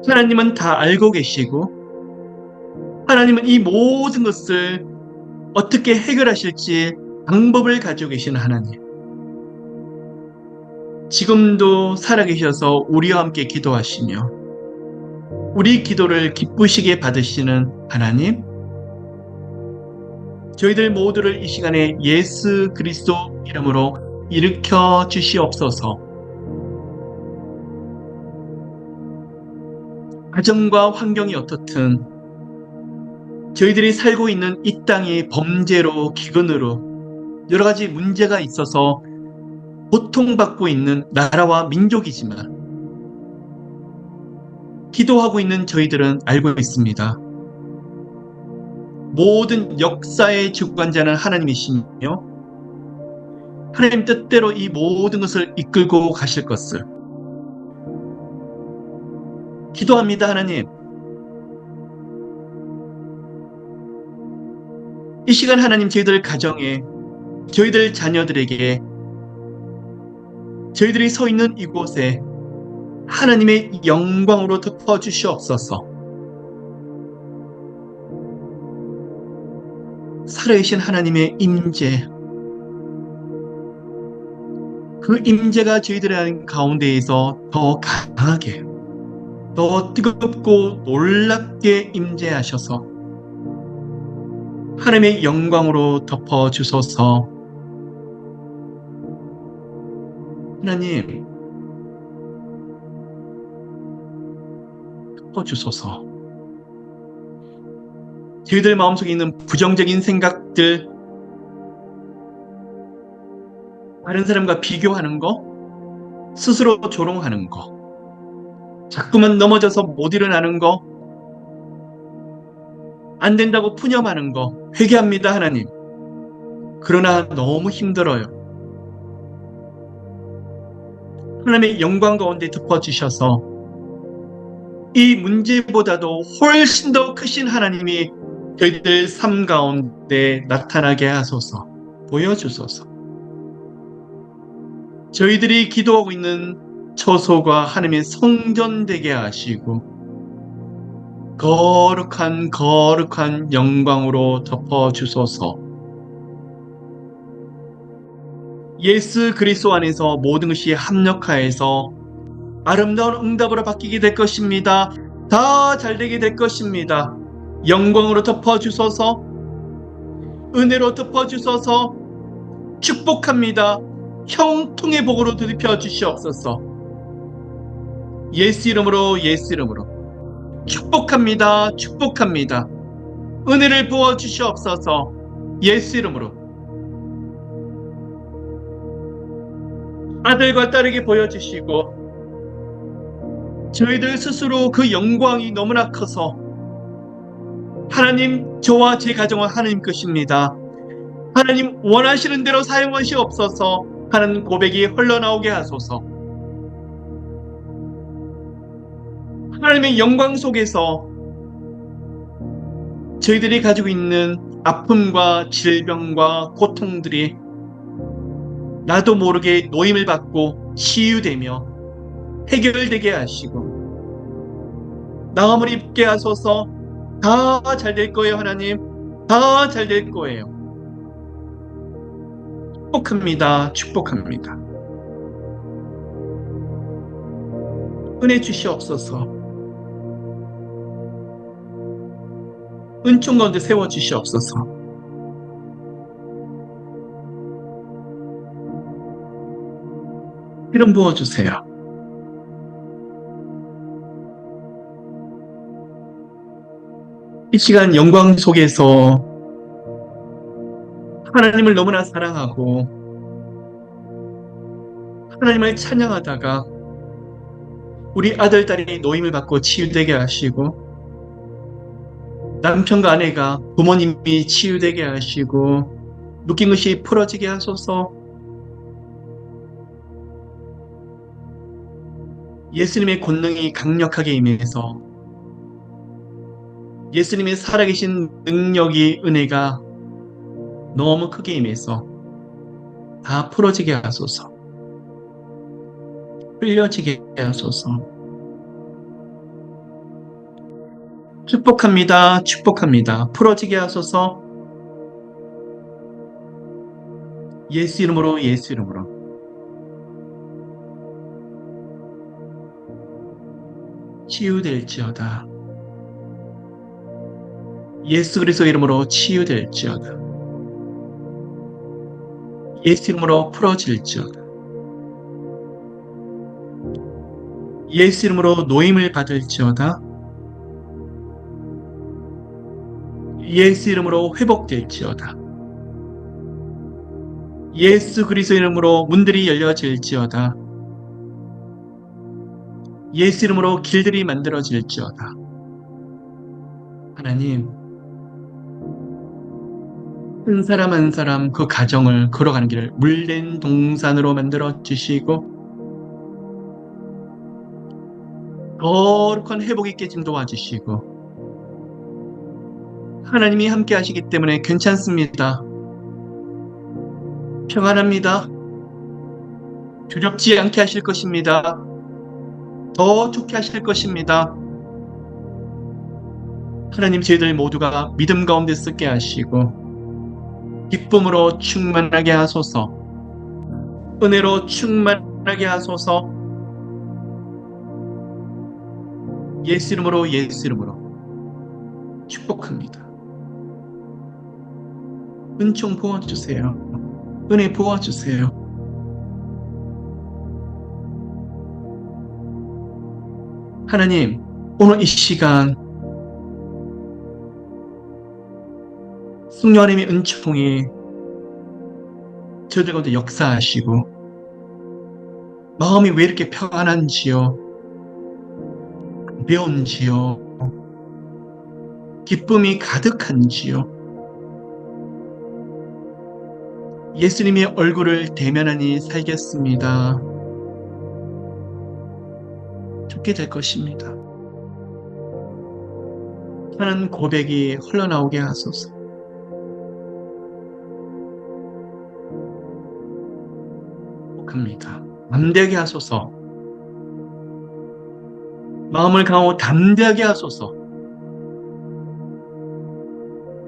하나님은 다 알고 계시고 하나님은 이 모든 것을 어떻게 해결하실지 방법을 가지고 계신 하나님, 지금도 살아계셔서 우리와 함께 기도하시며 우리 기도를 기쁘시게 받으시는 하나님, 저희들 모두를 이 시간에 예수 그리스도 이름으로 일으켜 주시옵소서. 가정과 환경이 어떻든 저희들이 살고 있는 이 땅이 범죄로 기근으로 여러 가지 문제가 있어서 고통받고 있는 나라와 민족이지만 기도하고 있는 저희들은 알고 있습니다. 모든 역사의 주관자는 하나님이시며 하나님 뜻대로 이 모든 것을 이끌고 가실 것을 기도합니다. 하나님, 이 시간 하나님 저희들 가정에, 저희들 자녀들에게, 저희들이 서 있는 이곳에 하나님의 영광으로 덮어주시옵소서. 살아계신 하나님의 임재, 그 임재가 저희들의 가운데에서 더 강하게, 더 뜨겁고 놀랍게 임재하셔서 하나님의 영광으로 덮어주소서. 하나님, 덮어주소서. 저희들 마음속에 있는 부정적인 생각들, 다른 사람과 비교하는 거, 스스로 조롱하는 거, 자꾸만 넘어져서 못 일어나는 거, 안 된다고 푸념하는 거 회개합니다. 하나님. 그러나 너무 힘들어요. 하나님의 영광 가운데 덮어주셔서 이 문제보다도 훨씬 더 크신 하나님이 저희들 삶 가운데 나타나게 하소서. 보여주소서. 저희들이 기도하고 있는 처소가 하나님의 성전 되게 하시고 거룩한 거룩한 영광으로 덮어주소서. 예수 그리스도 안에서 모든 것이 합력하여서 아름다운 응답으로 바뀌게 될 것입니다. 다 잘되게 될 것입니다. 영광으로 덮어주소서. 은혜로 덮어주소서. 축복합니다. 형통의 복으로 뒤덮여 주시옵소서. 예수 이름으로 예수 이름으로 축복합니다. 축복합니다. 은혜를 부어 주시옵소서. 예수 이름으로 아들과 딸에게 보여주시고 저희들 스스로 그 영광이 너무나 커서 하나님, 저와 제 가정은 하나님 것입니다. 하나님 원하시는 대로 사용하시옵소서. 하는 고백이 흘러나오게 하소서. 하나님의 영광 속에서 저희들이 가지고 있는 아픔과 질병과 고통들이 나도 모르게 노임을 받고 치유되며 해결되게 하시고 나음을 입게 하소서. 다 잘 될 거예요. 하나님, 다 잘 될 거예요. 축복합니다. 축복합니다. 은혜 주시옵소서. 은총 가운데 세워주시옵소서. 기름 부어주세요. 이 시간 영광 속에서 하나님을 너무나 사랑하고 하나님을 찬양하다가 우리 아들, 딸이 노임을 받고 치유되게 하시고 남편과 아내가 부모님이 치유되게 하시고 묶인 것이 풀어지게 하소서. 예수님의 권능이 강력하게 임해서 예수님의 살아계신 능력이 은혜가 너무 크게 임해서 다 풀어지게 하소서. 흘려지게 하소서. 축복합니다. 축복합니다. 풀어지게 하소서. 예수 이름으로 예수 이름으로 치유될지어다. 예수 그리스도 이름으로 치유될지어다. 예수 이름으로 풀어질지어다. 예수 이름으로 노임을 받을지어다. 예수 이름으로 회복될지어다. 예수 그리스도 이름으로 문들이 열려질지어다. 예수 이름으로 길들이 만들어질지어다. 하나님, 한 사람 한 사람 그 가정을 걸어가는 길을 물된 동산으로 만들어 주시고 거룩한 회복 있게 좀 도와주시고 하나님이 함께 하시기 때문에 괜찮습니다. 평안합니다. 두렵지 않게 하실 것입니다. 더 좋게 하실 것입니다. 하나님, 저희들 모두가 믿음 가운데 쓰게 하시고 기쁨으로 충만하게 하소서. 은혜로 충만하게 하소서. 예수 이름으로 예수 이름으로 축복합니다. 은총 부어주세요. 은혜 부어주세요. 하나님, 오늘 이 시간 성령 하나님의 은총이 저들 가운데 역사하시고 마음이 왜 이렇게 평안한지요, 가벼운지요, 기쁨이 가득한지요, 예수님의 얼굴을 대면하니 살겠습니다. 좋게 될 것입니다. 하는 고백이 흘러나오게 하소서. 축복합니다. 담대하게 하소서. 마음을 강하고 담대하게 하소서.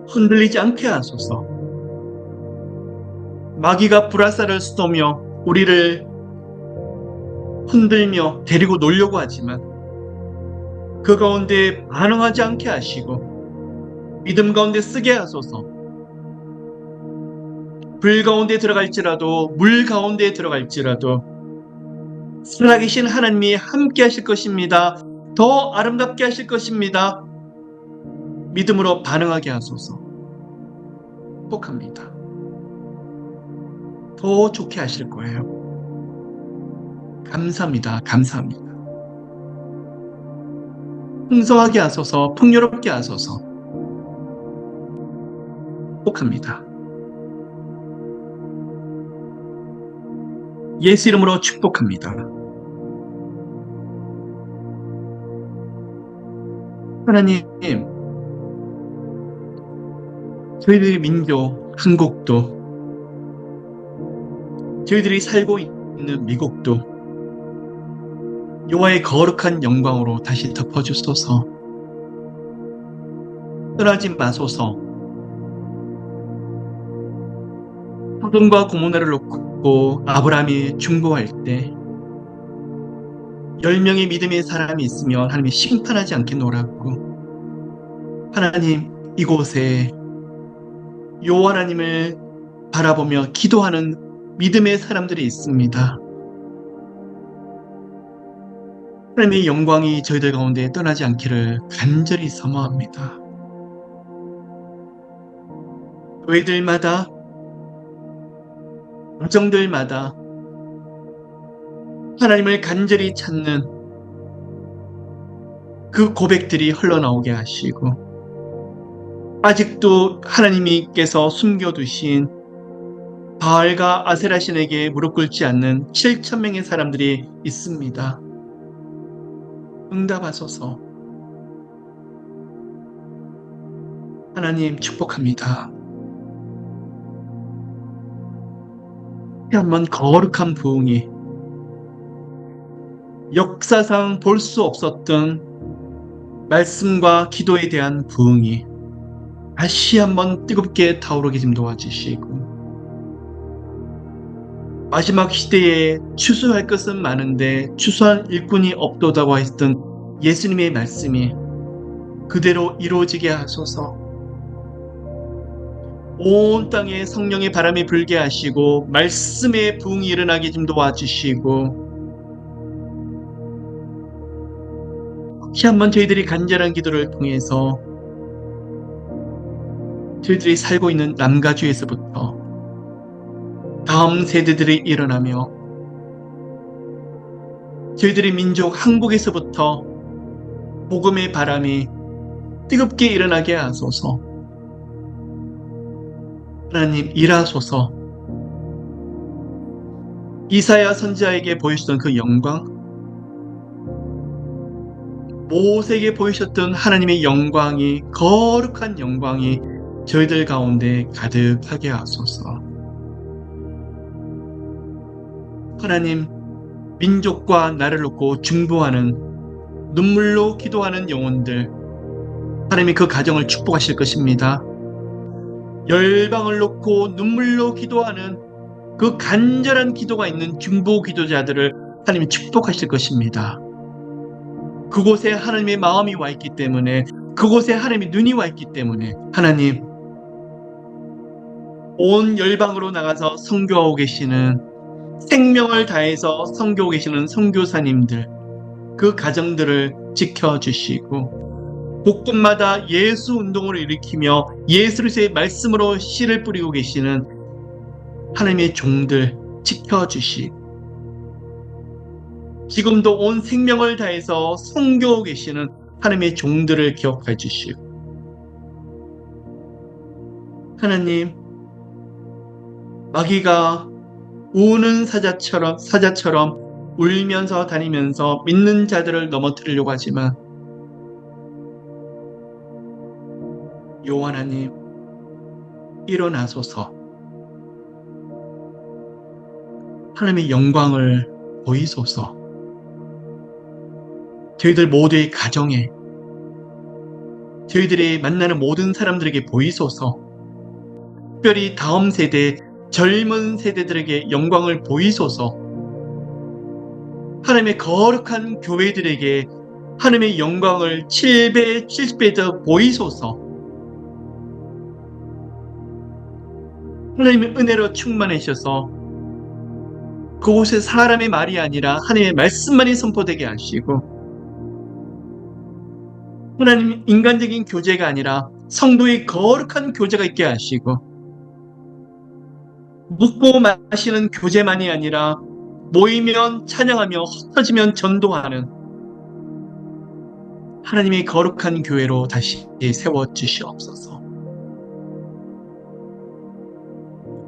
흔들리지 않게 하소서. 마귀가 불화살을 쏘며 우리를 흔들며 데리고 놀려고 하지만 그 가운데 반응하지 않게 하시고 믿음 가운데 쓰게 하소서. 불 가운데 들어갈지라도 물 가운데 들어갈지라도 살아계신 하나님이 함께 하실 것입니다. 더 아름답게 하실 것입니다. 믿음으로 반응하게 하소서. 행복합니다. 더 좋게 하실 거예요. 감사합니다. 감사합니다. 풍성하게 하소서, 풍요롭게 하소서. 행복합니다. 예수 이름으로 축복합니다. 하나님, 저희들의 민족, 한국도, 저희들이 살고 있는 미국도 여호와의 거룩한 영광으로 다시 덮어주소서. 떠나지 마소서. 소돔과 고모라를 놓고 아브라함이 중보할 때 10명의 믿음의 사람이 있으면 하나님이 심판하지 않겠노라고. 하나님, 이곳에 여호와 하나님을 바라보며 기도하는 믿음의 사람들이 있습니다. 하나님의 영광이 저희들 가운데 떠나지 않기를 간절히 사모합니다. 교회들마다, 가정들마다 하나님을 간절히 찾는 그 고백들이 흘러나오게 하시고, 아직도 하나님께서 숨겨두신 바알과 아세라 신에게 무릎 꿇지 않는 7,000명의 사람들이 있습니다. 응답하소서. 하나님 축복합니다. 한번 거룩한 부흥이, 역사상 볼 수 없었던 말씀과 기도에 대한 부흥이 다시 한번 뜨겁게 타오르게 좀 도와주시고, 마지막 시대에 추수할 것은 많은데 추수할 일꾼이 없도다고 했던 예수님의 말씀이 그대로 이루어지게 하소서. 온 땅에 성령의 바람이 불게 하시고 말씀의 부흥이 일어나게 좀 도와주시고, 혹시 한번 저희들이 간절한 기도를 통해서 저희들이 살고 있는 남가주에서부터 다음 세대들이 일어나며 저희들의 민족 한국에서부터 복음의 바람이 뜨겁게 일어나게 하소서. 하나님 일하소서. 이사야 선지자에게 보이시던 그 영광, 모세에게 보이셨던 하나님의 영광이, 거룩한 영광이 저희들 가운데 가득하게 하소서. 하나님, 민족과 나를 놓고 중보하는, 눈물로 기도하는 영혼들, 하나님이 그 가정을 축복하실 것입니다. 열방을 놓고 눈물로 기도하는 그 간절한 기도가 있는 중보 기도자들을 하나님이 축복하실 것입니다. 그곳에 하나님의 마음이 와 있기 때문에, 그곳에 하나님의 눈이 와 있기 때문에 하나님, 온 열방으로 나가서 선교하고 계시는, 생명을 다해서 선교하고 계시는 선교사님들, 그 가정들을 지켜주시고, 곳곳마다 예수 운동을 일으키며 예수 그리스도의 말씀으로 씨를 뿌리고 계시는 하나님의 종들 지켜주시고, 지금도 온 생명을 다해서 선교하고 계시는 하나님의 종들을 기억해 주시고, 하나님, 마귀가 우는 사자처럼 울면서 다니면서 믿는 자들을 넘어뜨리려고 하지만, 여호와 하나님 일어나소서. 하나님의 영광을 보이소서. 저희들 모두의 가정에, 저희들이 만나는 모든 사람들에게 보이소서. 특별히 다음 세대, 젊은 세대들에게 영광을 보이소서. 하나님의 거룩한 교회들에게 하나님의 영광을 7배, 70배 더 보이소서. 하나님의 은혜로 충만하셔서 그곳에 사람의 말이 아니라 하나님의 말씀만이 선포되게 하시고, 하나님 인간적인 교제가 아니라 성도의 거룩한 교제가 있게 하시고, 묵고 마시는 교제만이 아니라 모이면 찬양하며 흩어지면 전도하는 하나님의 거룩한 교회로 다시 세워주시옵소서.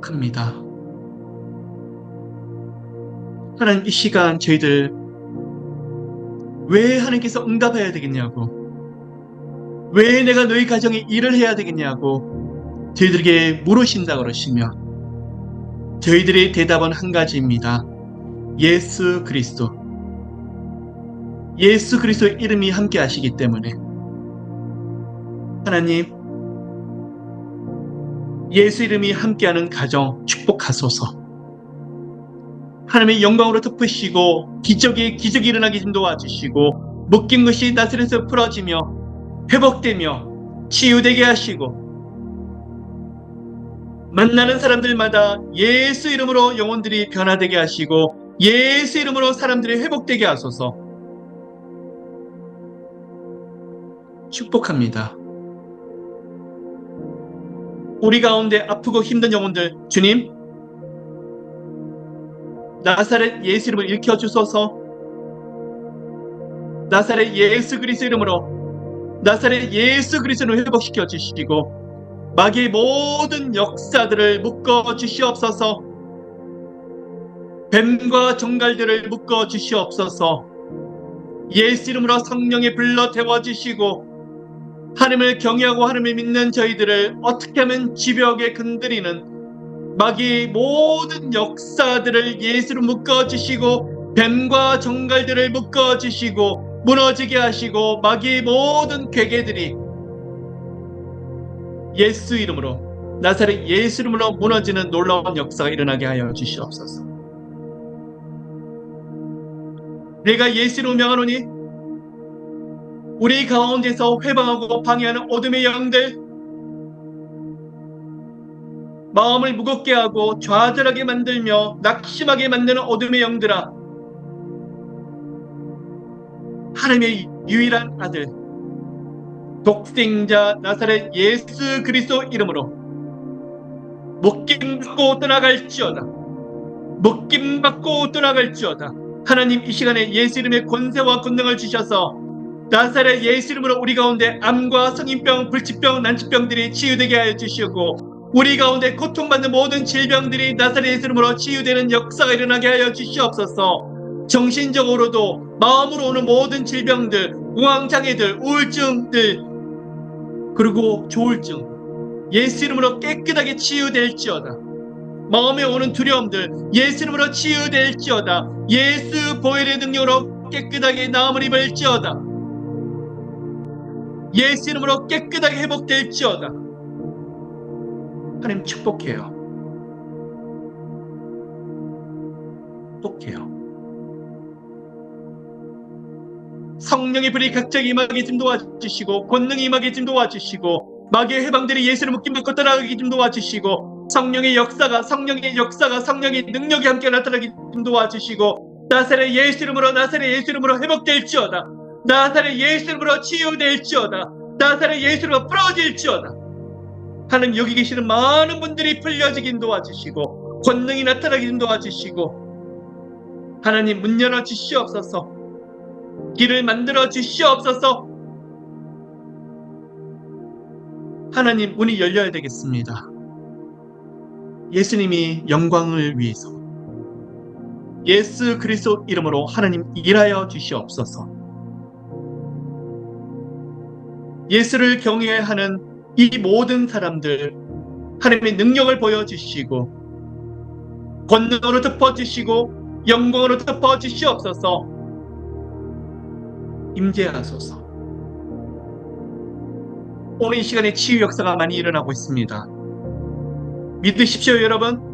큽니다. 하나님, 이 시간 저희들 왜 하나님께서 응답해야 되겠냐고, 왜 내가 너희 가정에 일을 해야 되겠냐고 저희들에게 물으신다 그러시며, 저희들의 대답은 한 가지입니다. 예수 그리스도. 예수 그리스도의 이름이 함께 하시기 때문에 하나님, 예수 이름이 함께하는 가정 축복하소서. 하나님의 영광으로 덮으시고 기적이 일어나게 좀 도와주시고, 묶인 것이 나사렛에서 풀어지며 회복되며 치유되게 하시고, 만나는 사람들마다 예수 이름으로 영혼들이 변화되게 하시고, 예수 이름으로 사람들이 회복되게 하소서. 축복합니다. 우리 가운데 아프고 힘든 영혼들, 주님, 나사렛 예수 이름을 일으켜주소서. 나사렛 예수 그리스도 이름으로, 나사렛 예수 그리스도를 회복시켜 주시고, 마귀의 모든 역사들을 묶어 주시옵소서. 뱀과 정갈들을 묶어 주시옵소서. 예수 이름으로 성령에 불러 태워주시고, 하나님을 경외하고 하나님을 믿는 저희들을 어떻게 하면 집요하게 건드리는 마귀의 모든 역사들을 예수로 묶어주시고, 뱀과 정갈들을 묶어주시고 무너지게 하시고, 마귀의 모든 괴계들이 예수 이름으로, 나사렛 예수 이름으로 무너지는 놀라운 역사가 일어나게 하여 주시옵소서. 내가 예수 이름으로 명하노니 우리 가운데서 회방하고 방해하는 어둠의 영들, 마음을 무겁게 하고 좌절하게 만들며 낙심하게 만드는 어둠의 영들아, 하나님의 유일한 아들 독생자 나사렛 예수 그리스도 이름으로 묶임받고 떠나갈지어다. 묶임받고 떠나갈지어다. 하나님, 이 시간에 예수 이름의 권세와 권능을 주셔서 나사렛 예수 이름으로 우리 가운데 암과 성인병, 불치병, 난치병들이 치유되게 하여 주시고, 우리 가운데 고통받는 모든 질병들이 나사렛 예수 이름으로 치유되는 역사가 일어나게 하여 주시옵소서. 정신적으로도 마음으로 오는 모든 질병들, 우황장애들, 우울증들, 그리고 조울증 예수 이름으로 깨끗하게 치유될지어다. 마음에 오는 두려움들 예수 이름으로 치유될지어다. 예수 보혈의 능력으로 깨끗하게 나음을 입을지어다. 예수 이름으로 깨끗하게 회복될지어다. 하나님 축복해요. 축복해요. 성령의 불이 각자에게 임하게 좀 도와주시고, 권능이 임하게 좀 도와주시고, 마귀의 해방들이 예수를 묶임받고 떠나가게 좀 도와주시고, 성령의 역사가 성령의 능력이 함께 나타나게 좀 도와주시고, 나사렛 예수 이름으로, 나사렛 예수 이름으로 회복될지어다. 나사렛 예수 이름으로 치유될지어다. 나사렛 예수 이름으로 풀어질지어다. 하나님, 여기 계시는 많은 분들이 풀려지긴 도와주시고, 권능이 나타나게 좀 도와주시고, 하나님 문 열어 주시옵소서. 길을 만들어 주시옵소서. 하나님, 문이 열려야 되겠습니다. 예수님이 영광을 위해서 예수 그리스도 이름으로 하나님 일하여 주시옵소서. 예수를 경외하는 이 모든 사람들 하나님의 능력을 보여주시고, 권능으로 덮어주시고, 영광으로 덮어주시옵소서. 임재하소서. 오늘 이 시간에 치유 역사가 많이 일어나고 있습니다. 믿으십시오, 여러분.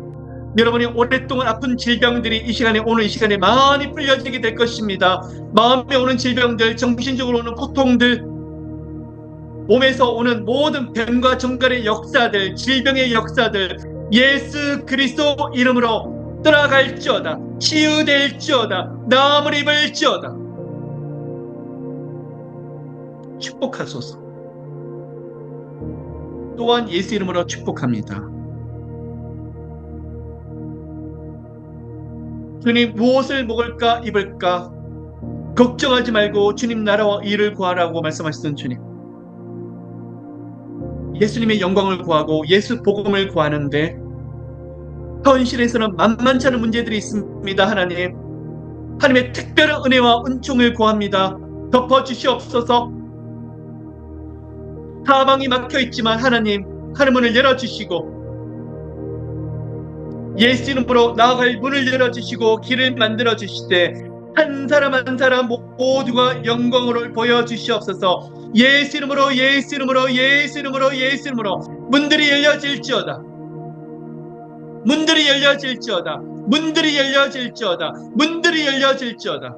여러분이 오랫동안 아픈 질병들이 오늘 이 시간에 많이 풀려지게 될 것입니다. 마음에 오는 질병들, 정신적으로 오는 고통들, 몸에서 오는 모든 병과 정갈의 역사들, 질병의 역사들, 예수 그리스도 이름으로 떠나갈지어다. 치유될지어다. 나음을 입을지어다. 축복하소서. 또한 예수 이름으로 축복합니다. 주님, 무엇을 먹을까 입을까 걱정하지 말고 주님 나라와 일을 구하라고 말씀하시던 주님, 예수님의 영광을 구하고 예수 복음을 구하는데 현실에서는 만만치 않은 문제들이 있습니다. 하나님의 특별한 은혜와 은총을 구합니다. 덮어주시옵소서. 사방이 막혀있지만 하늘문을 열어주시고 예수 이름으로 나아갈 문을 열어주시고 길을 만들어주시되 한 사람 한 사람 모두가 영광을 보여주시옵소서. 예수 이름으로 문들이 열려질지어다. 문들이 열려질지어다. 문들이 열려질지어다. 문들이 열려질지어다.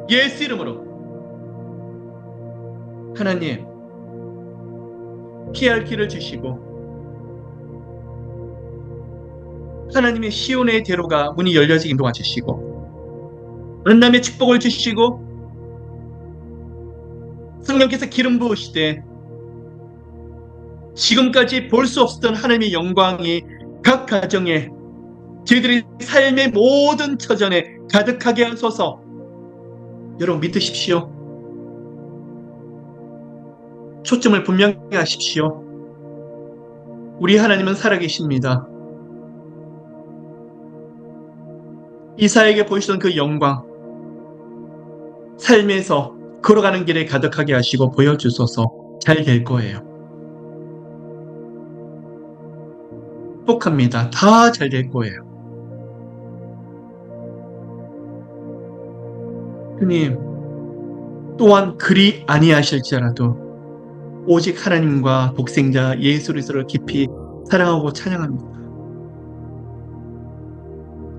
예수 이름으로 하나님, 피할 길을 주시고 하나님의 시온의 대로가 문이 열려지게 도와주시고 만남의 축복을 주시고 성령께서 기름 부으시되 지금까지 볼 수 없었던 하나님의 영광이 각 가정에 저희들의 삶의 모든 처전에 가득하게 하소서. 여러분 믿으십시오. 초점을 분명히 하십시오. 우리 하나님은 살아계십니다. 이사야에게 보이시던 그 영광, 삶에서 걸어가는 길에 가득하게 하시고 보여주소서. 잘 될 거예요. 행복합니다. 다 잘 될 거예요. 주님, 또한 그리 아니하실지라도 오직 하나님과 독생자 예수 그리스도를 깊이 사랑하고 찬양합니다.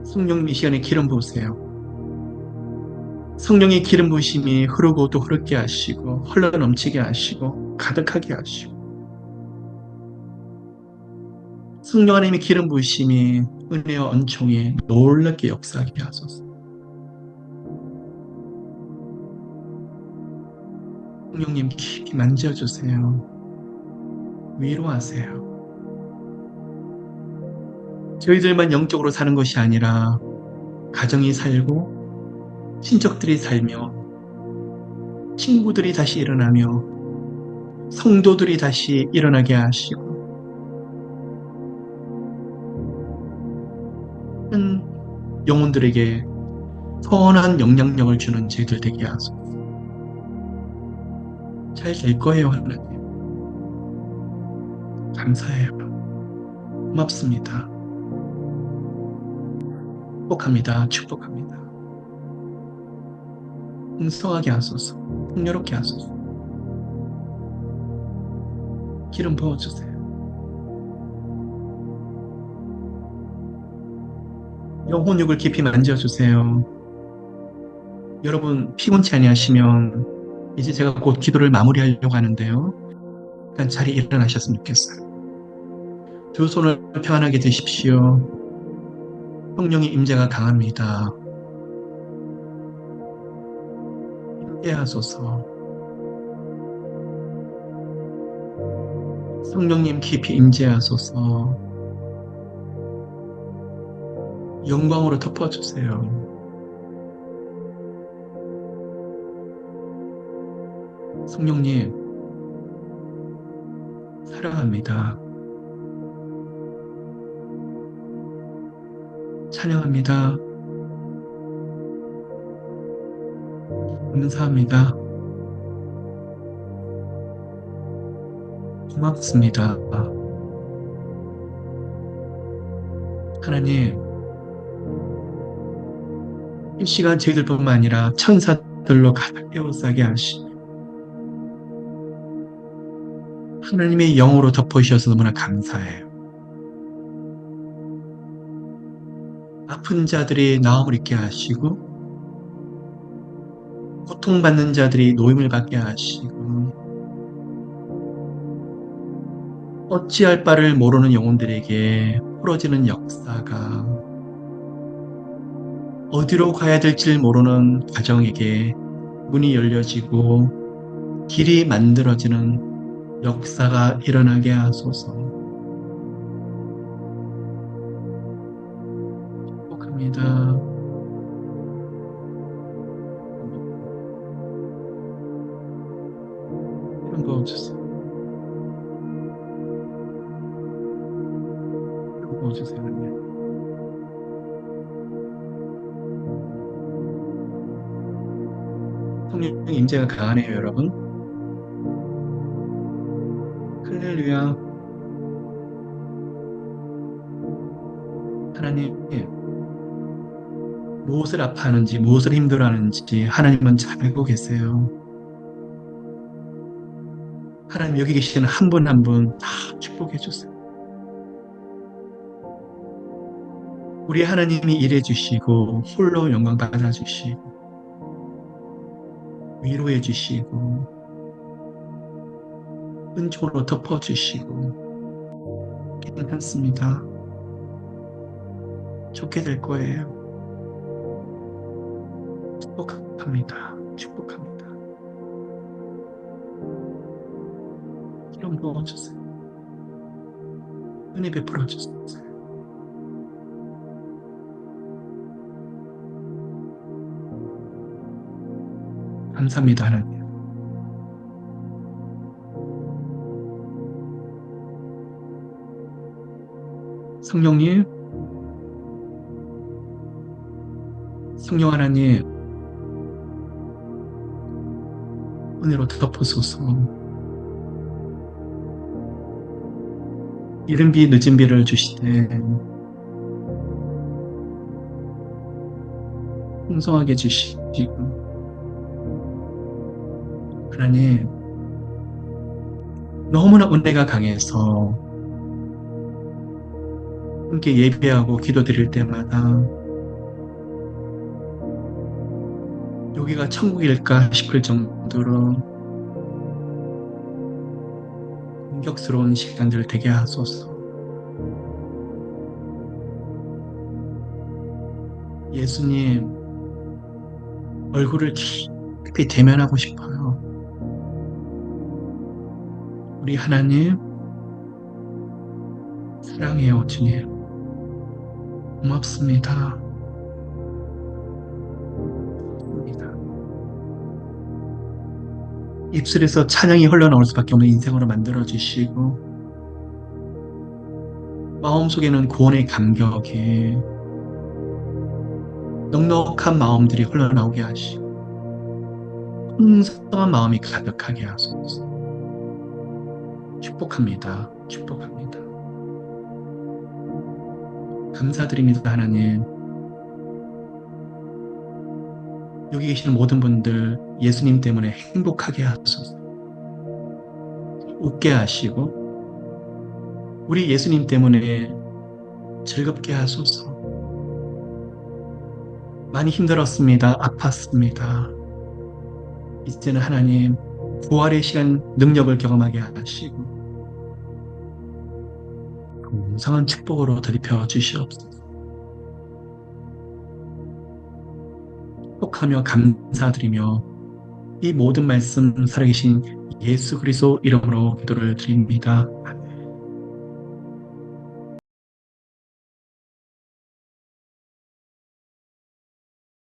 성령님 이 시간에 기름 부으세요. 성령의 기름 부으심이 흐르고 또 흐르게 하시고 흘러넘치게 하시고 가득하게 하시고 성령 하나님의 기름 부으심이 은혜와 은총에 놀랍게 역사하게 하소서. 성령님 깊이 만져주세요. 위로하세요. 저희들만 영적으로 사는 것이 아니라 가정이 살고 친척들이 살며 친구들이 다시 일어나며 성도들이 다시 일어나게 하시고 큰 영혼들에게 선한 영향력을 주는 저희들 되게 하소서. 잘 될 거예요, 하나님. 감사해요. 고맙습니다. 축복합니다. 축복합니다. 풍성하게 하소서. 풍요롭게 하소서. 기름 부어주세요. 영혼육을 깊이 만져주세요. 여러분 피곤치 아니하시면 이제 제가 곧 기도를 마무리하려고 하는데요. 일단 자리에 일어나셨으면 좋겠어요. 두 손을 평안하게 드십시오. 성령의 임재가 강합니다. 임재하소서. 성령님 깊이 임재하소서. 영광으로 덮어주세요. 성령님 사랑합니다. 찬양합니다. 감사합니다. 고맙습니다. 하나님, 이 시간 저희들뿐만 아니라 천사들로 가득 에워싸게 하시고 하나님의 영으로 덮어주셔서 너무나 감사해요. 아픈 자들이 나음을 잊게 하시고 고통받는 자들이 노임을 받게 하시고 어찌할 바를 모르는 영혼들에게 풀어지는 역사가 어디로 가야 될지 모르는 가정에게 문이 열려지고 길이 만들어지는 역사가 일어나게 하소서. 축복합니다. 이런 거 주세요. 이런 거 주세요. 성령의 임재가 강하네요, 여러분. 할렐루야. 하나님, 무엇을 아파하는지, 무엇을 힘들어하는지 하나님은 잘 알고 계세요. 하나님, 여기 계시는 한 분 한 분 다 축복해 주세요. 우리 하나님이 일해 주시고 홀로 영광 받아 주시고 위로해 주시고 은총으로 덮어 주시고 괜찮습니다. 좋게 될 거예요. 축복합니다. 축복합니다. 기름 부어 주세요. 은혜 베풀어 주세요. 감사합니다, 하나님. 성령님, 성령 하나님, 은혜로 덮어소서. 이른 비 늦은 비를 주시되 풍성하게 주시고 하나님, 너무나 은혜가 강해서 함께 예배하고 기도드릴 때마다 여기가 천국일까 싶을 정도로 감격스러운 시간들 되게 하소서. 예수님, 얼굴을 깊이 대면하고 싶어요. 우리 하나님, 사랑해요, 주님. 고맙습니다. 입술에서 찬양이 흘러나올 수밖에 없는 인생으로 만들어주시고 마음속에는 구원의 감격이 넉넉한 마음들이 흘러나오게 하시고 풍성한 마음이 가득하게 하소서. 축복합니다. 축복합니다. 감사드립니다, 하나님. 여기 계시는 모든 분들 예수님 때문에 행복하게 하소서. 웃게 하시고 우리 예수님 때문에 즐겁게 하소서. 많이 힘들었습니다. 아팠습니다. 이제는 하나님 부활의 시간 능력을 경험하게 하시고 풍성한 축복으로 드리펴 주시옵소서. 축복하며 감사드리며 이 모든 말씀 살아계신 예수 그리스도 이름으로 기도를 드립니다.